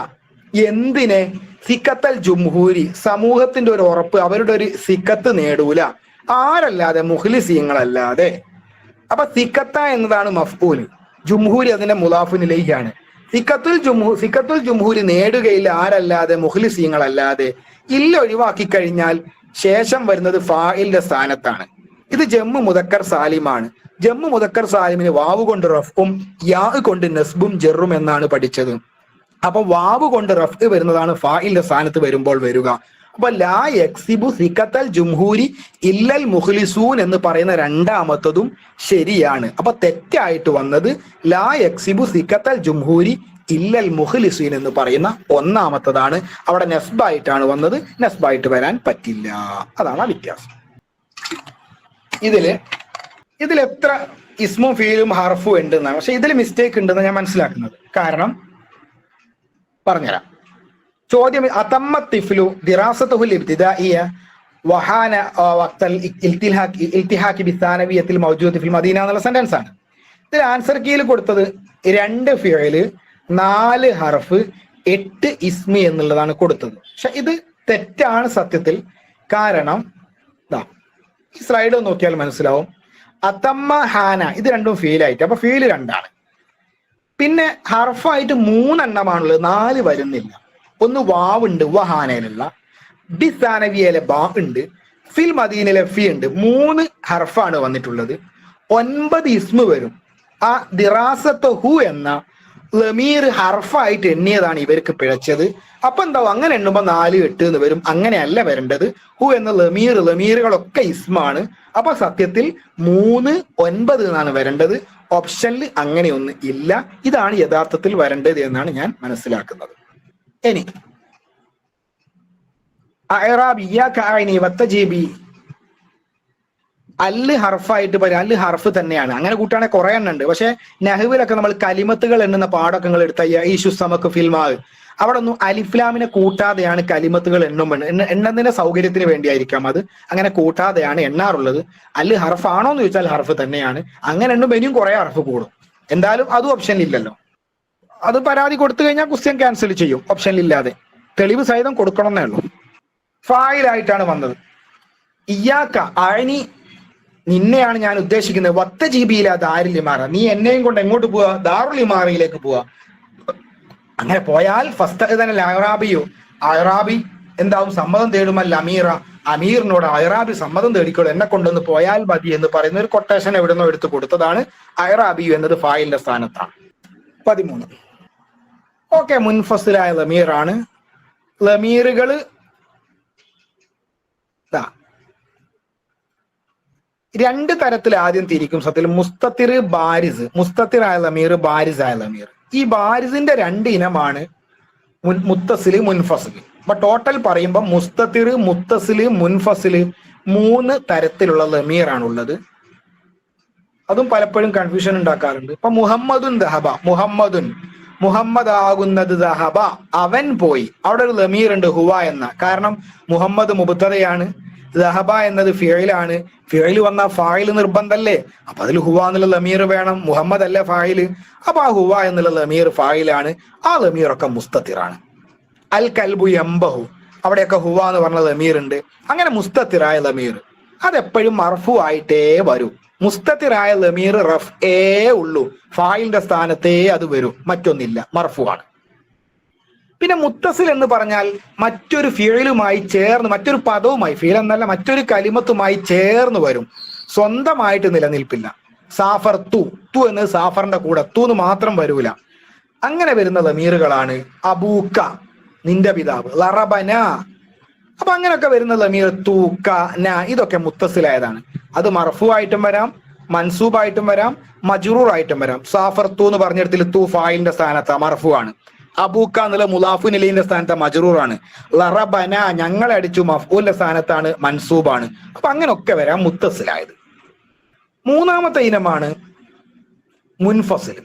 എന്തിനെ? സിക്കത്തൽ ജുംഹൂരി, സമൂഹത്തിന്റെ ഒരു ഉറപ്പ്, അവരുടെ ഒരു സിക്കത്ത് നേടൂല. ആരല്ലാതെ? മുഖ്ലിസീങ്ങളല്ലാതെ. അപ്പൊ സിക്കത്ത എന്നതാണ് മഫ്ഊല്, ജുംഹൂരി അതിന്റെ മുലാഫിനിലേക്കാണ്. സിക്കത്തുൽ ജുംഹൂരി നേടുകയില്ല ആരല്ലാതെ? മുഖ്ലിസീങ്ങളല്ലാതെ. ഇല്ല ഒഴിവാക്കി കഴിഞ്ഞാൽ ശേഷം വരുന്നത് ഫായിലിന്റെ സ്ഥാനത്താണ്. ഇത് ജമ്മു മുദക്കർ സാലിമാണ്. ജമ്മു മുദക്കർ സാലിമിന് വാവ് കൊണ്ട് റഫ്ഉം യാ കൊണ്ട് നസ്ബും ജെറും എന്നാണ് പഠിച്ചത്. അപ്പൊ വാവ് കൊണ്ട് റഫ് വരുന്നതാണ് ഫായിലിന്റെ സ്ഥാനത്ത് വരുമ്പോൾ വരിക. അപ്പൊ ലാ യക്സിബു സിക്കത്തൽ ജുംഹൂരി ഇല്ലൽ മുഖ്ലിസൂൻ എന്ന് പറയുന്ന രണ്ടാമത്തതും ശരിയാണ്. അപ്പൊ തെറ്റായിട്ട് വന്നത് ലാ യക്സിബു സിക്കത്തൽ ജുംഹൂരി ഇല്ലൽ മുഖ്ലിസീൻ എന്ന് പറയുന്ന ഒന്നാമത്തതാണ്. അവിടെ നെസ്ബായിട്ടാണ് വന്നത്, നെസ്ബായിട്ട് വരാൻ പറ്റില്ല. അതാണ് ആ വ്യത്യാസം. ഇതിൽ എത്ര ഇസ്മും ഫീലും ഹർഫും ഉണ്ടെന്നാണ്, പക്ഷെ ഇതിൽ മിസ്റ്റേക്ക് ഉണ്ടെന്ന് ഞാൻ മനസ്സിലാക്കുന്നത്. കാരണം പറഞ്ഞുതരാം. ചോദ്യം അതമ്മ തിഫ്ലു ദിറാസത്തുൽ ഇബ്തിദാഇയ വഹാന വഖ്തൽ ഇൽതിഹാഖി ബിസാനവിയത്തിൽ മൗജൂദ് ഫിൽ മദീന എന്നുള്ള സെന്റൻസ് ആണ്. ഇതിൽ ആൻസർ കീയിൽ കൊടുത്തത് 2 ഫിഅല് 4 ഹർഫ് 8 ഇസ്മി എന്നുള്ളതാണ് കൊടുത്തത്. പക്ഷെ ഇത് തെറ്റാണ് സത്യത്തിൽ. കാരണം ഈ സ്ലൈഡ് നോക്കിയാൽ മനസ്സിലാവും. അതമ്മ ഹാന ഇത് രണ്ടും ഫീലായിട്ട്, അപ്പൊ ഫീല് 2ആണ്. പിന്നെ ഹർഫായിട്ട് 3 എണ്ണമാണുള്ളത്, 4 വരുന്നില്ല. ഒന്ന് വാവുണ്ട് വഹാനയിലുള്ള, ബിസാനവിയയിലെ ബാ ഉണ്ട്, ഫിൽ മദീനയിലെ ഫി ഉണ്ട്. 3 ഹർഫാണ് വന്നിട്ടുള്ളത്. 9 ഇസ്മു വരും. ആ ദിറാസത്ത് ഹു എന്ന ലമീർ ഹർഫായിട്ട് എണ്ണിയതാണ് ഇവർക്ക് പിഴച്ചത്. അപ്പൊ എന്താവും, അങ്ങനെ എണ്ണുമ്പോ 4, 8 എന്ന് വരും. അങ്ങനെയല്ല വരേണ്ടത്. ഹു എന്ന ലമീറുകളൊക്കെ ഇസ്മാണ്. അപ്പൊ സത്യത്തിൽ 3, 9 എന്നാണ് വരേണ്ടത്. ഓപ്ഷനിൽ അങ്ങനെയൊന്നും ഇല്ല. ഇതാണ് യഥാർത്ഥത്തിൽ വരേണ്ടത് എന്നാണ് ഞാൻ മനസ്സിലാക്കുന്നത്. ഇനി അല്ല് ഹർഫായിട്ട് പറയും. അല്ല് ഹർഫ് തന്നെയാണ്. അങ്ങനെ കൂട്ടാണെങ്കിൽ കുറെ എണ്ണം ഉണ്ട്. പക്ഷെ നഹ്വിലൊക്കെ നമ്മൾ കലിമത്തുകൾ എണ്ണുന്ന പാഠങ്ങൾ എടുത്ത ഈശു സമക്ക് ഫിൽമാവ് അവിടെ ഒന്നും അലിഫ്ലാമിനെ കൂട്ടാതെയാണ് കലിമത്തുകൾ എണ്ണുന്നതിന്റെ സൗകര്യത്തിന് വേണ്ടിയായിരിക്കാം അത് അങ്ങനെ കൂട്ടാതെയാണ് എണ്ണാറുള്ളത്. അല്ല് ഹർഫ് ആണോ എന്ന് ചോദിച്ചാൽ ഹർഫ് തന്നെയാണ്. അങ്ങനെ എണ്ണുമ്പോൾ ഇനിയും കുറെ ഹർഫ് കൂടും. എന്തായാലും അതും ഓപ്ഷനിലില്ലല്ലോ. അത് പരാതി കൊടുത്തു കഴിഞ്ഞാൽ ക്വസ്റ്റ്യൻ ക്യാൻസൽ ചെയ്യും. ഓപ്ഷനിലില്ലാതെ തെളിവ് സഹിതം കൊടുക്കണമെന്നേ ഉള്ളൂ. ഫായിലായിട്ടാണ് വന്നത്. ഇയ്യാക്ക അഴനി നിന്നെയാണ് ഞാൻ ഉദ്ദേശിക്കുന്നത്. വത്ത ജീബിയില ദാരുൽ ഇമാറ, നീ എന്നെയും കൊണ്ട് എങ്ങോട്ട് പോവാ? ദാറുൽ ഇമാറയിലേക്ക് പോവാ. അങ്ങനെ പോയാൽ ഫസ്റ്റ് തന്നെ അയറാബിയോ, അയറാബി എന്താവും സമ്മതം തേടുമല്ല അമീറ, അമീറിനോട് അയറാബി സമ്മതം തേടിക്കോളൂ, എന്നെ കൊണ്ടൊന്ന് പോയാൽ മതി എന്ന് പറയുന്ന ഒരു കൊട്ടേഷൻ എവിടുന്നോ എടുത്ത് കൊടുത്തതാണ്. അയറാബിയു എന്നത് ഫായിലിന്റെ സ്ഥാനത്താണ്. 13. ഓക്കെ, മുൻഫസിലായ ലമീറാണ്. ലമീറുകള് 2 തരത്തിൽ ആദ്യം തിരിക്കും സത്യത്തിൽ. മുസ്തത്തിർ, ബാരിസ്. മുസ്തത്തിറായ ലമീർ, ബാരിസായ ലമീർ. ഈ ബാരിസിന്റെ 2 ഇനമാണ് മുത്തസില്, മുൻഫസില്. അപ്പൊ ടോട്ടൽ പറയുമ്പോൾ മുസ്തത്തിർ, മുത്തസില്, മുൻഫസില് 3 തരത്തിലുള്ള ലമീറാണ് ഉള്ളത്. അതും പലപ്പോഴും കൺഫ്യൂഷൻ ഉണ്ടാക്കാറുണ്ട്. ഇപ്പൊ മുഹമ്മദുൻ ദഹബ, മുഹമ്മദ് ആകുന്നത് ദഹബ, അവൻ പോയി. അവിടെ ഒരു ലമീർ ഉണ്ട് ഹുവ എന്ന. കാരണം മുഹമ്മദ് മുബ്തദയാണ്, ദഹബ എന്നത് ഫിഅലാണ്. ഫിഅൽ വന്ന ഫായിൽ നിർബന്ധല്ലേ, അപ്പൊ അതിൽ ഹുവ എന്നുള്ള ലമീർ വേണം. മുഹമ്മദ് അല്ലേ ഫായില്, അപ്പൊ ആ ഹുവ എന്നുള്ള ലമീർ ഫായിലാണ്. ആ ലമീറൊക്കെ മുസ്തത്തിറാണ്. അൽ കൽബു യംബഹു, അവിടെയൊക്കെ ഹുവ എന്ന് പറഞ്ഞ ലമീർ ഉണ്ട്. അങ്ങനെ മുസ്തത്തിറായ ലമീർ അതെപ്പോഴും മർഫു ആയിട്ടേ വരൂ. മുസ്തത്തിറായ ലമീർ റഫ് ഉള്ളൂ, ഫായിലിന്റെ സ്ഥാനത്തേ അത് വരും, മറ്റൊന്നില്ല, മർഫു ആണ്. പിന്നെ മുത്തസിൽ എന്ന് പറഞ്ഞാൽ മറ്റൊരു ഫിഅലുമായി ചേർന്ന്, മറ്റൊരു പദവുമായി, ഫിഅൽ എന്നല്ല മറ്റൊരു കലിമത്തുമായി ചേർന്ന് വരും, സ്വന്തമായിട്ട് നിലനിൽപ്പില്ല. സാഫർ തു എന്നത് സാഫറിന്റെ കൂടെ തൂന്ന് മാത്രം വരൂല. അങ്ങനെ വരുന്ന ലമീറുകളാണ് അബൂക്ക, നിന്റെ പിതാവ്, ലറബന. അപ്പൊ അങ്ങനെയൊക്കെ വരുന്ന ലമീർ തൂക്ക, ന, ഇതൊക്കെ മുത്തസിലായതാണ്. അത് മർഫു ആയിട്ടും വരാം, മൻസൂബായിട്ടും വരാം, മജ്റൂർ ആയിട്ടും വരാം. സാഫർ തു എന്ന് പറഞ്ഞിടത്തിൽ തു ഫായിലിന്റെ സ്ഥാനത്ത് മർഫു ആണ്. അബൂക്ക എന്നുള്ള മുലാഫു നിലയിന്റെ സ്ഥാനത്ത് മജ്റൂർ ആണ്. ലറബന ഞങ്ങളെ അടിച്ചു മഫ്ഊലിന്റെ സ്ഥാനത്താണ്, മൻസൂബാണ്. അപ്പൊ അങ്ങനെയൊക്കെ വരാം മുത്തസിലായത്. 3ാമത്തെ ഇനമാണ് മുൻഫസിൽ.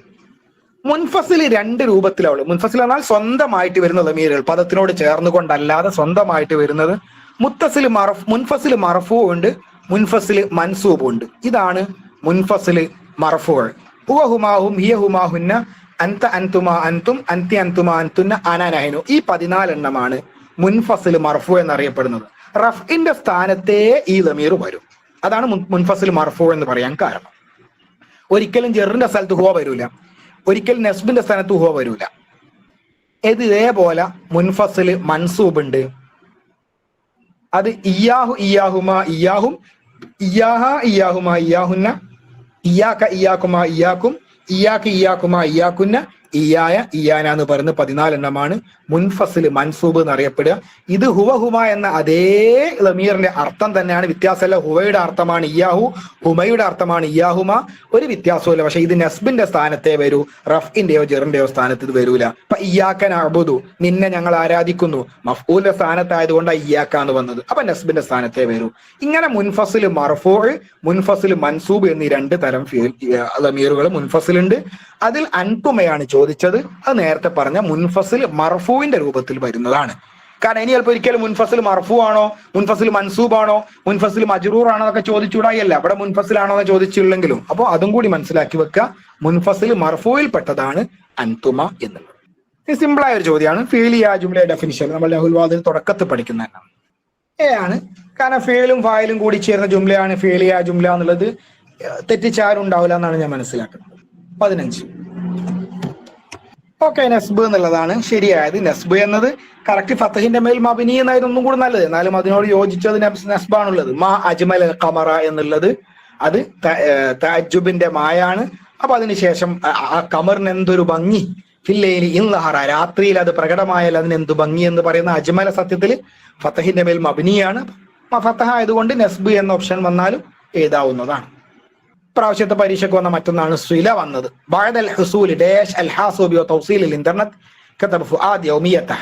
മുൻഫസിൽ 2 രൂപത്തിലാണ്. മുൻഫസിൽ എന്നാൽ സ്വന്തമായിട്ട് വരുന്ന ലമീറുകൾ, പദത്തിനോട് ചേർന്നുകൊണ്ടല്ലാതെ സ്വന്തമായിട്ട് വരുന്നത്. മുൻഫസിൽ മർഫൂ ഉണ്ട്, മുൻഫസിൽ മൻസൂബ് ഉണ്ട്. ഇതാണ് മുൻഫസിൽ മർഫൂകൾ. ഹുവ ഹുമാഹും, ഹിയ ഹുമാഹുന്ന, അൻത അൻതുമാ അൻതും, അൻതി അൻതുമാ അൻതുന്ന, അന നഹ്നു. ഈ 14 എണ്ണമാണ് മുൻഫസിൽ മർഫൂ എന്നറിയപ്പെടുന്നത്. റഫ്ഇന്റെ സ്ഥാനത്തേ ഈ ലമീർ വരും. അതാണ് മുൻഫസിൽ മർഫൂ എന്ന് പറയാൻ കാരണം. ഒരിക്കലും ജെറിന്റെ സ്ഥലത്ത് ഹുവ വരൂല, ഒരിക്കലും നസ്ബിന്റെ സ്ഥാനത്ത് ഹുവ വരൂല. ഇതേപോലെ മുൻഫസിൽ മൻസൂബ് ഉണ്ട്. അത് ഇയാഹു ഇയാഹുമാ ഇയാഹും, ഇയാഹ ഇയാഹുമാ ഇയാഹുന്ന, ഇയാക്ക ഇയാക്കുമാ ഇയാക്കും, ഇയാക്ക് ഇയാക്കുമാ ഇയാക്കുന്ന, ഇയായ ഇയാന എന്ന് പറയുന്നത് 14 എണ്ണമാണ്. മുൻഫസിൽ മൻസൂബ് എന്നറിയപ്പെടുക. ഇത് ഹുവ ഹുമ എന്ന അതേ ലമീറിന്റെ അർത്ഥം തന്നെയാണ്. വ്യത്യാസമല്ല, ഹുവയുടെ അർത്ഥമാണ് ഇയാഹു, ഹുമയുടെ അർത്ഥമാണ് ഇയാഹുമ. ഒരു വ്യത്യാസമില്ല. പക്ഷെ ഇത് നസ്ബിന്റെ സ്ഥാനത്തെ വരൂ, റഫ്ഇന്റെയോ ജെറിന്റെയോ സ്ഥാനത്ത് ഇത് വരൂല. അപ്പൊ ഇയ്യാക്ക നഅ്ബുദു, നിന്നെ ഞങ്ങൾ ആരാധിക്കുന്നു, മഫ്ഊലിന്റെ സ്ഥാനത്തായതുകൊണ്ട് ഇയ്യാക്ക എന്ന് വന്നത്. അപ്പൊ നസ്ബിന്റെ സ്ഥാനത്തെ വരൂ. ഇങ്ങനെ മുൻഫസിൽ മർഫൂ, മുൻഫസിൽ മൻസൂബ് എന്നീ 2 തരം ലമീറുകൾ മുൻഫസിലുണ്ട്. അതിൽ അൻതുമയാണ് ചോദിച്ചത്. അത് നേരത്തെ പറഞ്ഞ മുൻഫസിൽ മർഫൂവിന്റെ രൂപത്തിൽ വരുന്നതാണ്. കാരണം ഇനി ചിലപ്പോൾ ഒരിക്കലും മുൻഫസിൽ മർഫൂ ആണോ, മുൻഫസിൽ മൻസൂബാണോ, മുൻഫസിൽ മജ്റൂർ ആണോ എന്നൊക്കെ ചോദിച്ചുകൂടായല്ല. അവിടെ മുൻഫസിലാണോ എന്ന് ചോദിച്ചില്ലെങ്കിലും അപ്പോൾ അതും കൂടി മനസ്സിലാക്കി വെക്കുക. മുൻഫസിൽ മർഫൂയിൽ പെട്ടതാണ് അൻതുമ എന്നുള്ളത്. ഇത് സിമ്പിളായ ഒരു ചോദ്യമാണ്. ഫീലിയ ജുംല ഡെഫിനിഷൻ നമ്മൾ ലഹുൽ വാദിൽ തുടക്കത്തിൽ പഠിക്കുന്നതാണ്. ആണ് കാരണം ഫീലും ഫായിലും കൂടി ചേർന്ന ജുംലയാണ് ഫീലിയ ജുംല എന്നുള്ളത്. തെറ്റിച്ചാരും ഉണ്ടാവില്ല എന്നാണ് ഞാൻ മനസ്സിലാക്കുന്നത്. 15. ഓക്കെ, നസ്ബ് എന്നുള്ളതാണ് ശരിയായത്. നസ്ബ് എന്നത് കറക്റ്റ് ഫത്തഹിന്റെ മേൽ മബിനി എന്നായിരുന്നു ഒന്നും കൂടി നല്ലത്. എന്നാലും അതിനോട് യോജിച്ചത് നസ്ബാണുള്ളത്. മാ അജ്മൽ ഖമറ എന്നുള്ളത് അത് തഅജ്ജുബിന്റെ മായാണ്. അപ്പൊ അതിനുശേഷം ആ ഖമറിന് എന്തൊരു ഭംഗി, ഫില്ലൈലി ഇൻ ലഹറ, രാത്രിയിൽ അത് പ്രകടമായാൽ അതിന് എന്ത് ഭംഗി എന്ന് പറയുന്ന അജ്മല സത്യത്തിൽ ഫത്തഹിന്റെ മേൽ മബിനിയാണ്. ഫത്തഹ ആയതുകൊണ്ട് നസ്ബ് എന്ന ഓപ്ഷൻ വന്നാലും എഴുതാവുന്നതാണ്. പ്രാവശ്യത്തെ പരീക്ഷയ്ക്ക് വന്ന മറ്റൊന്നാണ് സ്വില വന്നത്. ബഅദൽ ഹുസൂൽ ഡാഷ് അൽ ഹാസുബി വ തൗസീൽ ഇന്റർനെറ്റ് കതബ ഫുആദ് യൗമിയത.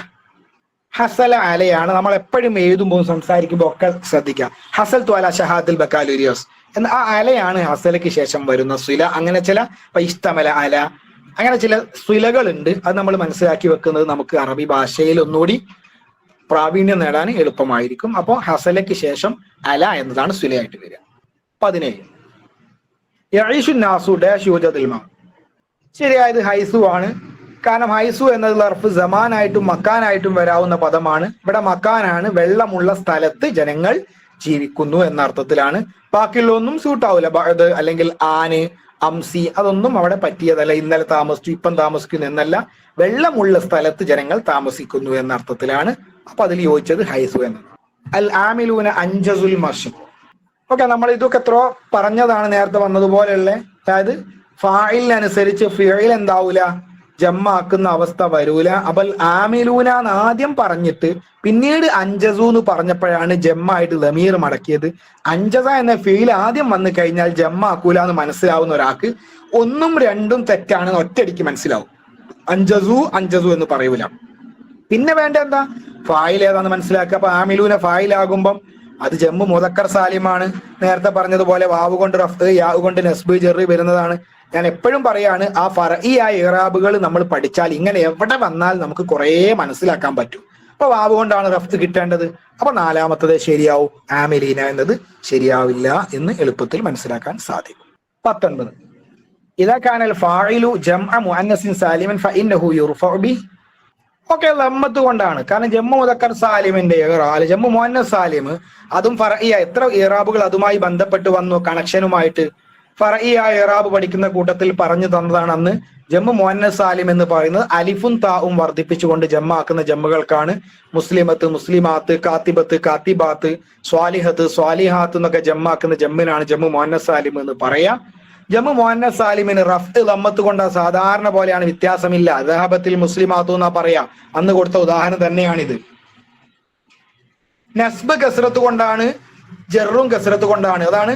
ഹസല അലയാണ്. നമ്മൾ എപ്പോഴും എഴുതുമ്പോൾ സംസാരിക്കുമ്പോൾ ഒക്കെ ശ്രദ്ധിക്കുക. ഹസൽ തു അല ഷഹാദുൽ ബക്കാലുരിയോസ് എന്ന ആ അലയാണ് ഹസലയ്ക്ക് ശേഷം വരുന്ന സ്വില. അങ്ങനെ ചില ഇസ്തമല അല, അങ്ങനെ ചില സ്വിലകളുണ്ട്. അത് നമ്മൾ മനസ്സിലാക്കി വെക്കുന്നത് നമുക്ക് അറബി ഭാഷയിൽ ഒന്നുകൂടി പ്രാവീണ്യം നേടാൻ എളുപ്പമായിരിക്കും. അപ്പോൾ ഹസലയ്ക്ക് ശേഷം അല എന്നതാണ് സ്വിലയായിട്ട് വരിക. 17. യഈഷു നാസു ഡാഷ് യൂജദിൽ മാ. ശരിയായത് ഹൈസു ആണ്. കാരണം ഹൈസു എന്നത് ലർഫ് സമാനായിട്ടും മക്കാനായിട്ടും വരാവുന്ന പദമാണ്. ഇവിടെ മക്കാനാണ്, വെള്ളമുള്ള സ്ഥലത്ത് ജനങ്ങൾ ജീവിക്കുന്നു എന്ന അർത്ഥത്തിലാണ്. ബാക്കിയുള്ളൊന്നും സൂട്ടാവില്ല. ബഅദ് അല്ലെങ്കിൽ ആന്, അംസി അതൊന്നും അവിടെ പറ്റിയതല്ല. ഇന്നലെ താമസിച്ചു, ഇപ്പം താമസിക്കുന്നു എന്നല്ല. വെള്ളമുള്ള സ്ഥലത്ത് ജനങ്ങൾ താമസിക്കുന്നു എന്ന അർത്ഥത്തിലാണ്. അപ്പൊ അതിൽ യോജിച്ചത് ഹൈസു എന്നാണ്. അൽ ആമിലൂന അൻജസുൽ മർഷ്. ഓക്കെ, നമ്മൾ ഇതൊക്കെ എത്രയോ പറഞ്ഞതാണ് നേരത്തെ വന്നതുപോലെയുള്ള. അതായത് ഫായിലിനനുസരിച്ച് ഫിഇൽ എന്താവൂല, ജമ്മാക്കുന്ന അവസ്ഥ വരൂല. അപ്പോൾ ആമിലൂന എന്ന് ആദ്യം പറഞ്ഞിട്ട് പിന്നീട് അൻജസു എന്ന് പറഞ്ഞപ്പോഴാണ് ജമ്മായിട്ട് ലമീർ മടക്കിയത്. അൻജസ എന്ന ഫീൽ ആദ്യം വന്നു കഴിഞ്ഞാൽ ജമ്മാക്കൂല എന്ന് മനസ്സിലാവുന്ന ഒരാൾക്ക് 1ഉം 2ഉം തെറ്റാണെന്ന് ഒറ്റയടിക്ക് മനസ്സിലാവും. അൻജസു അൻജസു എന്ന് പറയൂല. പിന്നെ വേണ്ട എന്താ, ഫായിൽ ഏതാന്ന് മനസ്സിലാക്കുക. അപ്പൊ ആമിലൂന ഫായിലാകുമ്പം അത് ജമ്മു മുദക്കർ സാലിമാണ്. നേരത്തെ പറഞ്ഞതുപോലെ വാവ് കൊണ്ട് റഫ്, യാവ് കൊണ്ട് നസ്ബ് ജെറി വരുന്നതാണ്. ഞാൻ എപ്പോഴും പറയാണ്, ആ ഫർഇയായ ഇറാബുകൾ നമ്മൾ പഠിച്ചാൽ ഇങ്ങനെ എവിടെ വന്നാൽ നമുക്ക് കുറേ മനസ്സിലാക്കാൻ പറ്റും. അപ്പൊ വാവ് കൊണ്ടാണ് റഫ് കിട്ടേണ്ടത്. അപ്പൊ 4മത്തത് ശരിയാവും, ആമിലീന എന്നത് ശരിയാവില്ല എന്ന് എളുപ്പത്തിൽ മനസ്സിലാക്കാൻ സാധിക്കും. 19. ഇദാ കാനൽ ഫാഇലു ജംഅ മുഅന്നസിൻ സാലിമൻ ഫഇന്നഹു യുർഫഉ ബി. ഓക്കെ, ലമ്മത്ത് കൊണ്ടാണ്. കാരണം ജമ്മു മുദക്കർ സാലിമിന്റെ ജമ്മു മുഅന്നസ് സാലിം അതും ഫർഇയ, എത്ര ഇറാബുകൾ അതുമായി ബന്ധപ്പെട്ട് വന്നു കണക്ഷനുമായിട്ട്. ഫർഇയായ ഇറാബ് പഠിക്കുന്ന കൂട്ടത്തിൽ പറഞ്ഞു തന്നതാണ് അന്ന്. ജമ്മു മുഅന്നസ് സാലിം എന്ന് പറയുന്നത് അലിഫും താവും വർദ്ധിപ്പിച്ചുകൊണ്ട് ജമ്മാക്കുന്ന ജമ്മുകൾക്കാണ്. മുസ്ലിമത്ത്, മുസ്ലിമാത്ത്, കാത്തിബത്ത്, കാത്തിബാത്ത്, സ്വാലിഹത്ത്, സ്വാലിഹാത്ത് എന്നൊക്കെ ജമ്മാക്കുന്ന ജമ്മിനാണ് ജമ്മു മുഅന്നസ് സാലിം എന്ന് പറയാം. ജമ്മു മുഅന്നസ് സാലിമിന് റഫ് ലമ്മത്ത് കൊണ്ട സാധാരണ പോലെയാണ്, വ്യത്യാസമില്ല. ദഹബത്തിൽ മുസ്ലിമാത്തു എന്നാ പറയാ. അന്ന് കൊടുത്ത ഉദാഹരണം തന്നെയാണിത്. നസ്ബ് കസ്റത്ത് കൊണ്ടാണ്, ജറും കസ്റത്ത് കൊണ്ടാണ്. അതാണ്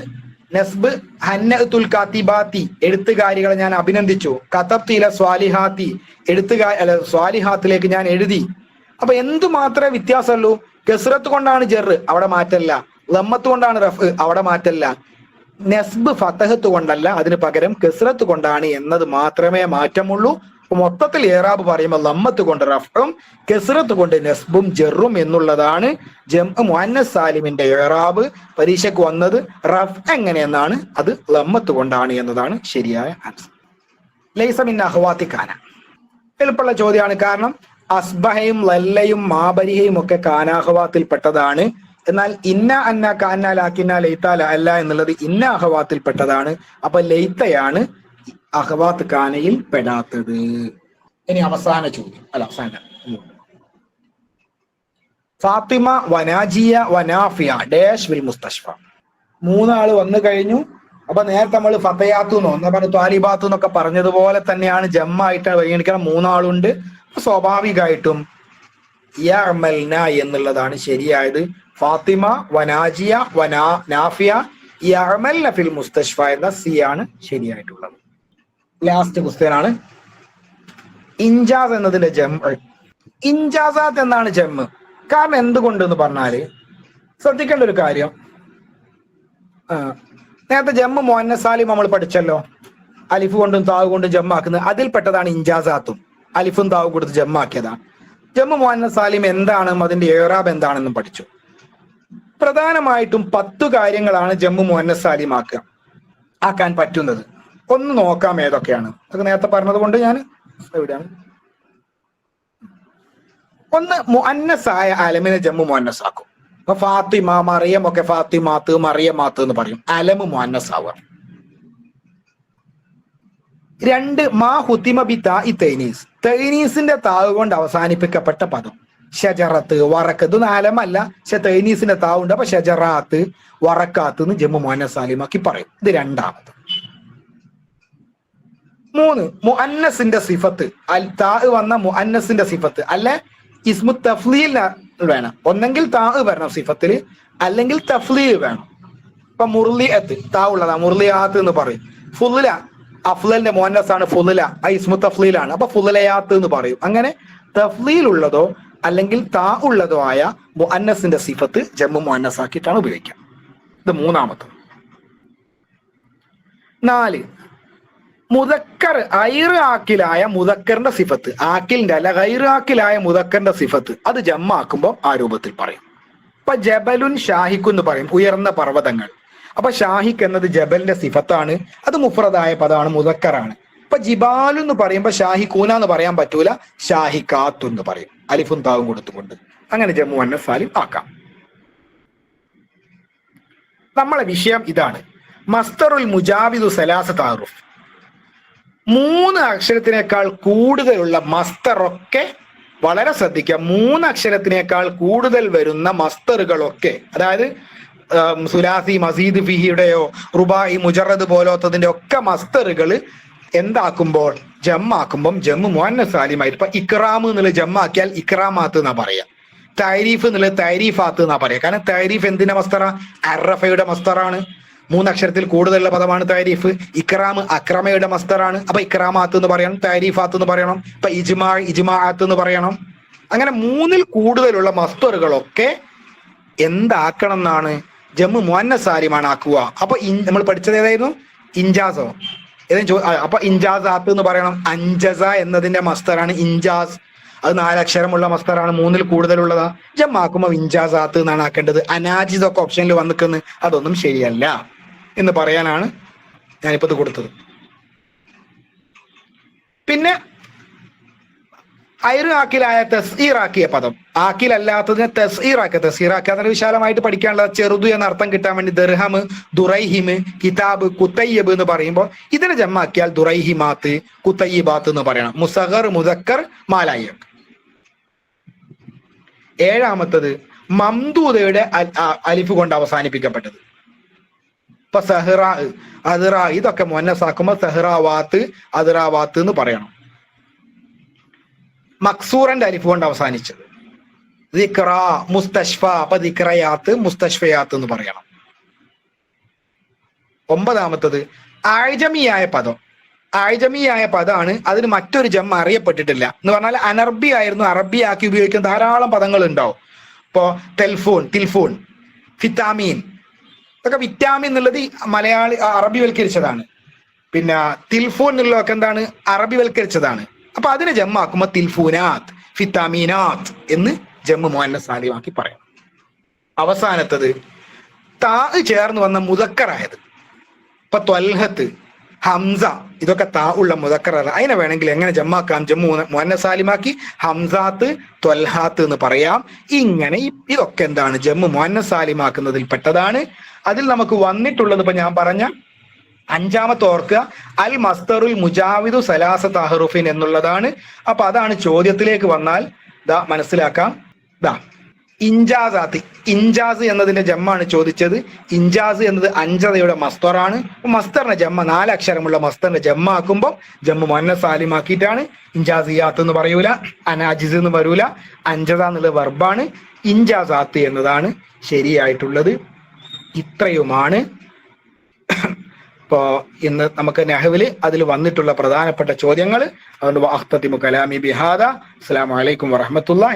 നസ്ബ്. ഹന്നഅത്തുൽ കാത്തിബാത്തി, എഴുത്തുകാരികളെ ഞാൻ അഭിനന്ദിച്ചു. കതബ്തില സ്വാലിഹാത്തി, സ്വാലിഹാത്തിലേക്ക് ഞാൻ എഴുതി. അപ്പൊ എന്തു മാത്രമേ വ്യത്യാസമുള്ളൂ? കസ്റത്ത് കൊണ്ടാണ് ജറ്, അവിടെ മാറ്റല്ല. ലമ്മത്ത് കൊണ്ടാണ് റഫ്, അവിടെ മാറ്റല്ല. നസ്ബ് ഫതഹത്ത് കൊണ്ടല്ല, അതിന് പകരം കസ്റത്ത് കൊണ്ടാണ് എന്നത് മാത്രമേ മാറ്റമുള്ളൂ. മൊത്തത്തിൽ ഏറാബ് പറയുമ്പോൾ ലമ്മത്ത് കൊണ്ട് റഫും കസ്റത്ത് കൊണ്ട് നസ്ബും ജറും എന്നുള്ളതാണ് ജംഅ മുഅന്നസ് സാലിമിന്റെ ഏറാബ്. പരീക്ഷയ്ക്ക് വന്നത് റഫ് എങ്ങനെയെന്നാണ്, അത് ലമ്മത്ത് കൊണ്ടാണ് എന്നതാണ് ശരിയായ ആൻസർ. ലൈസ മിൻ അഖ്വാതി കാന എളുപ്പമുള്ള ചോദ്യമാണ്. കാരണം അസ്ബഹയും ലല്ലയും മാബരിഹയും ഒക്കെ കാനാഹവാത്തിൽ പെട്ടതാണ്. എന്നാൽ ഇന്ന അന്ന കാന്ന ലാക്കിന്ന ലൈത്ത ലഅല്ല എന്നുള്ളത് ഇന്ന അഹവാത്തിൽ പെട്ടതാണ്. അപ്പൊ ലൈത്തയാണ് അഹവാത്ത് കാനയിൽ പെടാത്തത്. ഇനി അവസാന ചോദ്യം, അവസാന ഫാത്തിമ വനാജിയ വനാഫിയ ഡാഷ് വിൽ മുസ്തഷ്ഫ. 3 ആള് വന്നു കഴിഞ്ഞു. അപ്പൊ നേരത്തെ നമ്മൾ ഫതയാത്തുന്നോ എന്താ പറയുക ത്വാലിബാത്തു എന്നൊക്കെ പറഞ്ഞതുപോലെ തന്നെയാണ് ജമ്മായിട്ട് പരിഗണിക്കണം. മൂന്നാളുണ്ട്. സ്വാഭാവികമായിട്ടും യഅമൽന എന്നുള്ളതാണ് ശരിയായത്. ഫാത്തിമ വനാജിയ നാഫിയ യഅമൽന ഫിൽ മുസ്തഷ്ഫ എന്ന സി ആണ് ശരിയായിട്ടുള്ളത്. ലാസ്റ്റ് ക്വസ്റ്റ്യൻ ആണ് ഇൻജാസ് എന്നതിന്റെ ജമ്മ്. ഇൻജാസാത്ത് എന്നാണ് ജമ്മ്. കാരണം എന്തുകൊണ്ടെന്ന് പറഞ്ഞാല് ശ്രദ്ധിക്കേണ്ട ഒരു കാര്യം, നേരത്തെ ജമ്മ് മുഅന്നസ് സാലിം നമ്മൾ പഠിച്ചല്ലോ, അലിഫ് കൊണ്ടും താവ് കൊണ്ടും ജമ്മാക്കുന്നത്. അതിൽപ്പെട്ടതാണ് ഇൻജാസാത്തും. അലിഫും താവ് കൊടുത്ത് ജമ്മാക്കിയതാണ്. ജമ്മു മുഅന്നസ് സാലിം എന്താണെന്നും അതിന്റെ ഏറാബ് എന്താണെന്നും പഠിച്ചു. പ്രധാനമായിട്ടും 10 കാര്യങ്ങളാണ് ജമ്മു മുഅന്നസ് സാലിം ആക്കാൻ പറ്റുന്നത്. ഒന്ന് നോക്കാം ഏതൊക്കെയാണ്. അത് നേരത്തെ പറഞ്ഞത് കൊണ്ട് ഞാൻ എവിടെയാണ്. ഒന്ന്, മുഅന്നസായ അലമിനെ ജമ്മു മുഅന്നസ് ആക്കും. അപ്പൊ ഫാത്തിമ മറിയം ഒക്കെ ഫാത്തിമാത്ത് മറിയമാത്ത് എന്ന് പറയും. അലമ് മുഅന്നസ് ആവുക. 2, മാ ഹുത്തിമ ബി താഇ തൈനീസ്. തൈനീസിന്റെ താവ് കൊണ്ട് അവസാനിപ്പിക്കപ്പെട്ട പദം. ഷജറത്ത്, വറക്ക്. ഇതൊന്നും അലമല്ല, പക്ഷെ തൈനീസിന്റെ താവുണ്ട്. അപ്പൊ ഷജറാത്ത് വറക്കാത്ത് എന്ന് ജമ്മു മുഅന്നസ് സാലിമാക്കി പറയും. ഇത് രണ്ടാമത്. 3, മുഅന്നസിന്റെ സിഫത്ത്. താ വന്ന മുഅന്നസിന്റെ സിഫത്ത് അല്ലെ ഇസ്മു തഫ്ലീൽ വേണം. ഒന്നെങ്കിൽ താ വരണം സിഫത്തില്, അല്ലെങ്കിൽ തഫ്ലീൽ വേണം. ഇപ്പൊ മുർലിഅത്ത് താ ഉള്ളതാ, മുർലിയാത്ത് എന്ന് പറയും. ഫുല്ല അഫ്ലലിന്റെ മുഅന്നസ് ആണ് ഫുല്ല, ആ ഇസ്മു തഫ്ലീലാണ്. അപ്പൊ ഫുലയാത്ത് എന്ന് പറയും. അങ്ങനെ തഫ്ലീൽ ഉള്ളതോ അല്ലെങ്കിൽ താ ഉള്ളതോ ആയ മുഅന്നസിന്റെ സിഫത്ത് ജമ്മു മുഅന്നസ് ആക്കിയിട്ടാണ് ഉപയോഗിക്കുക. ഇത് മൂന്നാമത്തെ. 4, മുദക്കർ ഐറ് ആക്കിലായ മുദക്കറിന്റെ സിഫത്ത്. ആക്കിലിന്റെ അല്ല, ഗൈറ് ആക്കിലായ മുദക്കറിന്റെ സിഫത്ത് അത് ജമ്മാക്കുമ്പോൾ ആ രൂപത്തിൽ പറയും. ഇപ്പൊ ജബലുൻ ഷാഹിഖ് എന്ന് പറയും, ഉയർന്ന പർവ്വതങ്ങൾ. അപ്പൊ ഷാഹിഖ് എന്നത് ജബലിന്റെ സിഫത്താണ്. അത് മുഫ്രദായ പദമാണ്, മുദക്കറാണ്. ഇപ്പൊ ജിബാലു എന്ന് പറയുമ്പോൾ ഷാഹിഖൂന എന്ന് പറയാൻ പറ്റൂല, ഷാഹിഖാത്തു എന്ന് പറയും, അലിഫും താവും കൊടുത്തുകൊണ്ട്. അങ്ങനെ ജമ്മു മുഅന്നസ് സാലിം ആക്കാം. നമ്മളെ വിഷയം ഇതാണ്, മസ്തറുൽ മുജാവിദു സലാസത്ത് അഹ്റുഫ്. 3 അക്ഷരത്തിനേക്കാൾ കൂടുതലുള്ള മസ്തറൊക്കെ വളരെ ശ്രദ്ധിക്കുക. 3 അക്ഷരത്തിനേക്കാൾ കൂടുതൽ വരുന്ന മസ്തറുകളൊക്കെ, അതായത് സുലാസി മസീദ് ഫിഹിയുടെയോ റുബായി മുജറദ് പോലത്തതിന്റെ ഒക്കെ മസ്തറുകൾ എന്താക്കുമ്പോൾ ജമ്മാക്കുമ്പം ജമ്മു മുഅന്നസ് സാലിമായിട്ട്. ഇപ്പൊ ഇക്റാം എന്നുള്ള ജമ്മാക്കിയാൽ ഇക്റാമാത്ത് എന്നാ പറയാ. തൈരീഫ് എന്നുള്ളത് തൈരീഫാത്ത് എന്നാ പറയാ. കാരണം തൈരീഫ് എന്തിന്റെ മസ്തറ? അറഫയുടെ മസ്തറാണ്. 3 അക്ഷരത്തിൽ കൂടുതലുള്ള പദമാണ് തൈരീഫ്. ഇക്റാം അക്രമയുടെ മസ്തറാണ്. അപ്പൊ ഇക്റാമാത്ത് എന്ന് പറയണം, തൈരീഫാത്ത് എന്ന് പറയണം. ഇപ്പൊ ഇജ്മാഅത്ത് എന്ന് പറയണം. അങ്ങനെ 3ൽ കൂടുതലുള്ള മസ്തറുകളൊക്കെ എന്താക്കണം എന്നാണ്? ജമ്മു മുഅന്നസ് സാലിമാണ് ആക്കുക. അപ്പൊ നമ്മൾ പഠിച്ചത് ഏതായിരുന്നു? ഇൻജാസോ അപ്പൊ ഇൻജാസാത്ത് എന്ന് പറയണം. അൻജസ എന്നതിന്റെ മസ്തറാണ് ഇൻജാസ്. അത് 4 അക്ഷരമുള്ള മസ്തറാണ്, 3ൽ കൂടുതലുള്ളതാ. ജമ്മാക്കുമ്പോ ഇൻജാസാത്ത് എന്നാണ് ആക്കേണ്ടത്. അനാജിദൊക്കെ ഓപ്ഷനിൽ വന്നിക്കുന്നത് അതൊന്നും ശരിയല്ല എന്ന് പറയാനാണ് ഞാനിപ്പോ ഇത് കൊടുത്തത്. പിന്നെ ഐറ് ആക്കിലായ തസ്ഈറാക്കിയ പദം, ആക്കിലല്ലാത്തതിനെ തസ്ഈറാക്കുക. തസ്ഈറാക്കുക എന്നൊരു വിശാലമായിട്ട് പഠിക്കാനുള്ള ചെറുതു എന്ന അർത്ഥം കിട്ടാൻ വേണ്ടി ദർഹം, ദുറൈഹിമ്, കിതാബ്, കുത്തയ്യബ് എന്ന് പറയുമ്പോൾ ഇതിനെ ജമ്മാക്കിയാൽ ദുറൈഹിമാത്ത്, കുത്തയ്യിബാത്ത് എന്ന് പറയണം. മുസഗർ, മുദക്കർ, മാലായ. 7ാമത്തത് മംദൂദയുടെ അലിഫ് കൊണ്ട് അവസാനിപ്പിക്കപ്പെട്ടത്. ഇപ്പൊ സഹ്റ, അദ്റ ഇതൊക്കെ മുഅന്നസാക്കുമ്പോൾ സഹ്റാവാത്ത്, അദ്റാവാത്ത് എന്ന് പറയണം. മക്സൂറന്റെ അലിഫ് കൊണ്ട് അവസാനിച്ചത്. ദിക്റ, മുസ്തഷ്ഫ, അപ്പൊ ദിക്റയാത്ത്, മുസ്തഷ്ഫയാത്ത് എന്ന് പറയണം. 9ാമത്തത് ആഴ്ജമിയായ പദം. ആഴ്ജമിയായ പദമാണ്, അതിന് മറ്റൊരു ജമ്മ അറിയപ്പെട്ടിട്ടില്ല എന്ന് പറഞ്ഞാൽ അനർബി ആയിരുന്നു. അറബിയാക്കി ഉപയോഗിക്കുന്ന ധാരാളം പദങ്ങൾ ഉണ്ടാവും. ഇപ്പോ തെൽഫൂൺ, തിൽഫൂൺ, ഫിത്താമീൻ ഇതൊക്കെ വിറ്റാമിൻ എന്നുള്ളത് മലയാളി അറബിവൽക്കരിച്ചതാണ്. പിന്നെ തിൽഫൂൺ എന്നുള്ളതൊക്കെ എന്താണ്? അറബിവൽക്കരിച്ചതാണ്. അപ്പൊ അതിനെ ജമ്മാക്കുമ്പോ തിൽഫൂനാത്ത്, ഫിത്താമീനാത്ത് എന്ന് ജമ്മു മുഅന്നസ് സാലിമാക്കി പറയാം. അവസാനത്തത് താ ചേർന്ന് വന്ന മുദക്കറായത്. ഇപ്പൊ ത്വൽഹത്ത്, ഹംസ ഇതൊക്കെ താ ഉള്ള മുദക്കറാണ്. അതിനെ വേണമെങ്കിൽ എങ്ങനെ ജമ്മാക്കാം? ജമ്മു മുഅന്നസ് സാലിമാക്കി ഹംസാത്ത്, ത്വൽഹാത്ത് എന്ന് പറയാം. ഇങ്ങനെ ഇതൊക്കെ എന്താണ്? ജമ്മു മുഅന്നസ് സാലിമാക്കുന്നതിൽ പെട്ടതാണ്. അതിൽ നമുക്ക് വന്നിട്ടുള്ളത് ഇപ്പൊ ഞാൻ പറഞ്ഞ 5ാമത്തെ ഓർക്കുക, അൽ മസ്തറുൽ മുജാവിദു സലാസത്ത് അഹ്റുഫിൻ എന്നുള്ളതാണ്. അപ്പൊ അതാണ് ചോദ്യത്തിലേക്ക് വന്നാൽ മനസ്സിലാക്കാം. ഇൻജാസാത്ത്, ഇൻജാസ് എന്നതിന്റെ ജമ്മാണ് ചോദിച്ചത്. ഇൻജാസ് എന്നത് അഞ്ചതയുടെ മസ്തറാണ്. മസ്തറിന്റെ ജമ്മ 4 അക്ഷരമുള്ള മസ്തറിന്റെ ജമ്മാക്കുമ്പോൾ ജമ്മു മുഅന്നസ് സാലിമാക്കിയിട്ടാണ്. ഇൻജാസിയാത്ത് എന്ന് പറയൂല, അനാജിസ് എന്ന് പറയൂല, അഞ്ചത എന്നുള്ള വെർബാണ്. ഇൻജാസാത്ത് എന്നതാണ് ശരിയായിട്ടുള്ളത്. ഇത്രയുമാണ് ഇപ്പോ ഇന്ന് നമുക്ക് നഹ്വില് അതിൽ വന്നിട്ടുള്ള പ്രധാനപ്പെട്ട ചോദ്യങ്ങൾ. അതുകൊണ്ട് വഅഖ്തതിമു കലാമി ബിഹാദ. അസ്സലാമു അലൈക്കും വറഹ്മത്തുള്ളാഹി.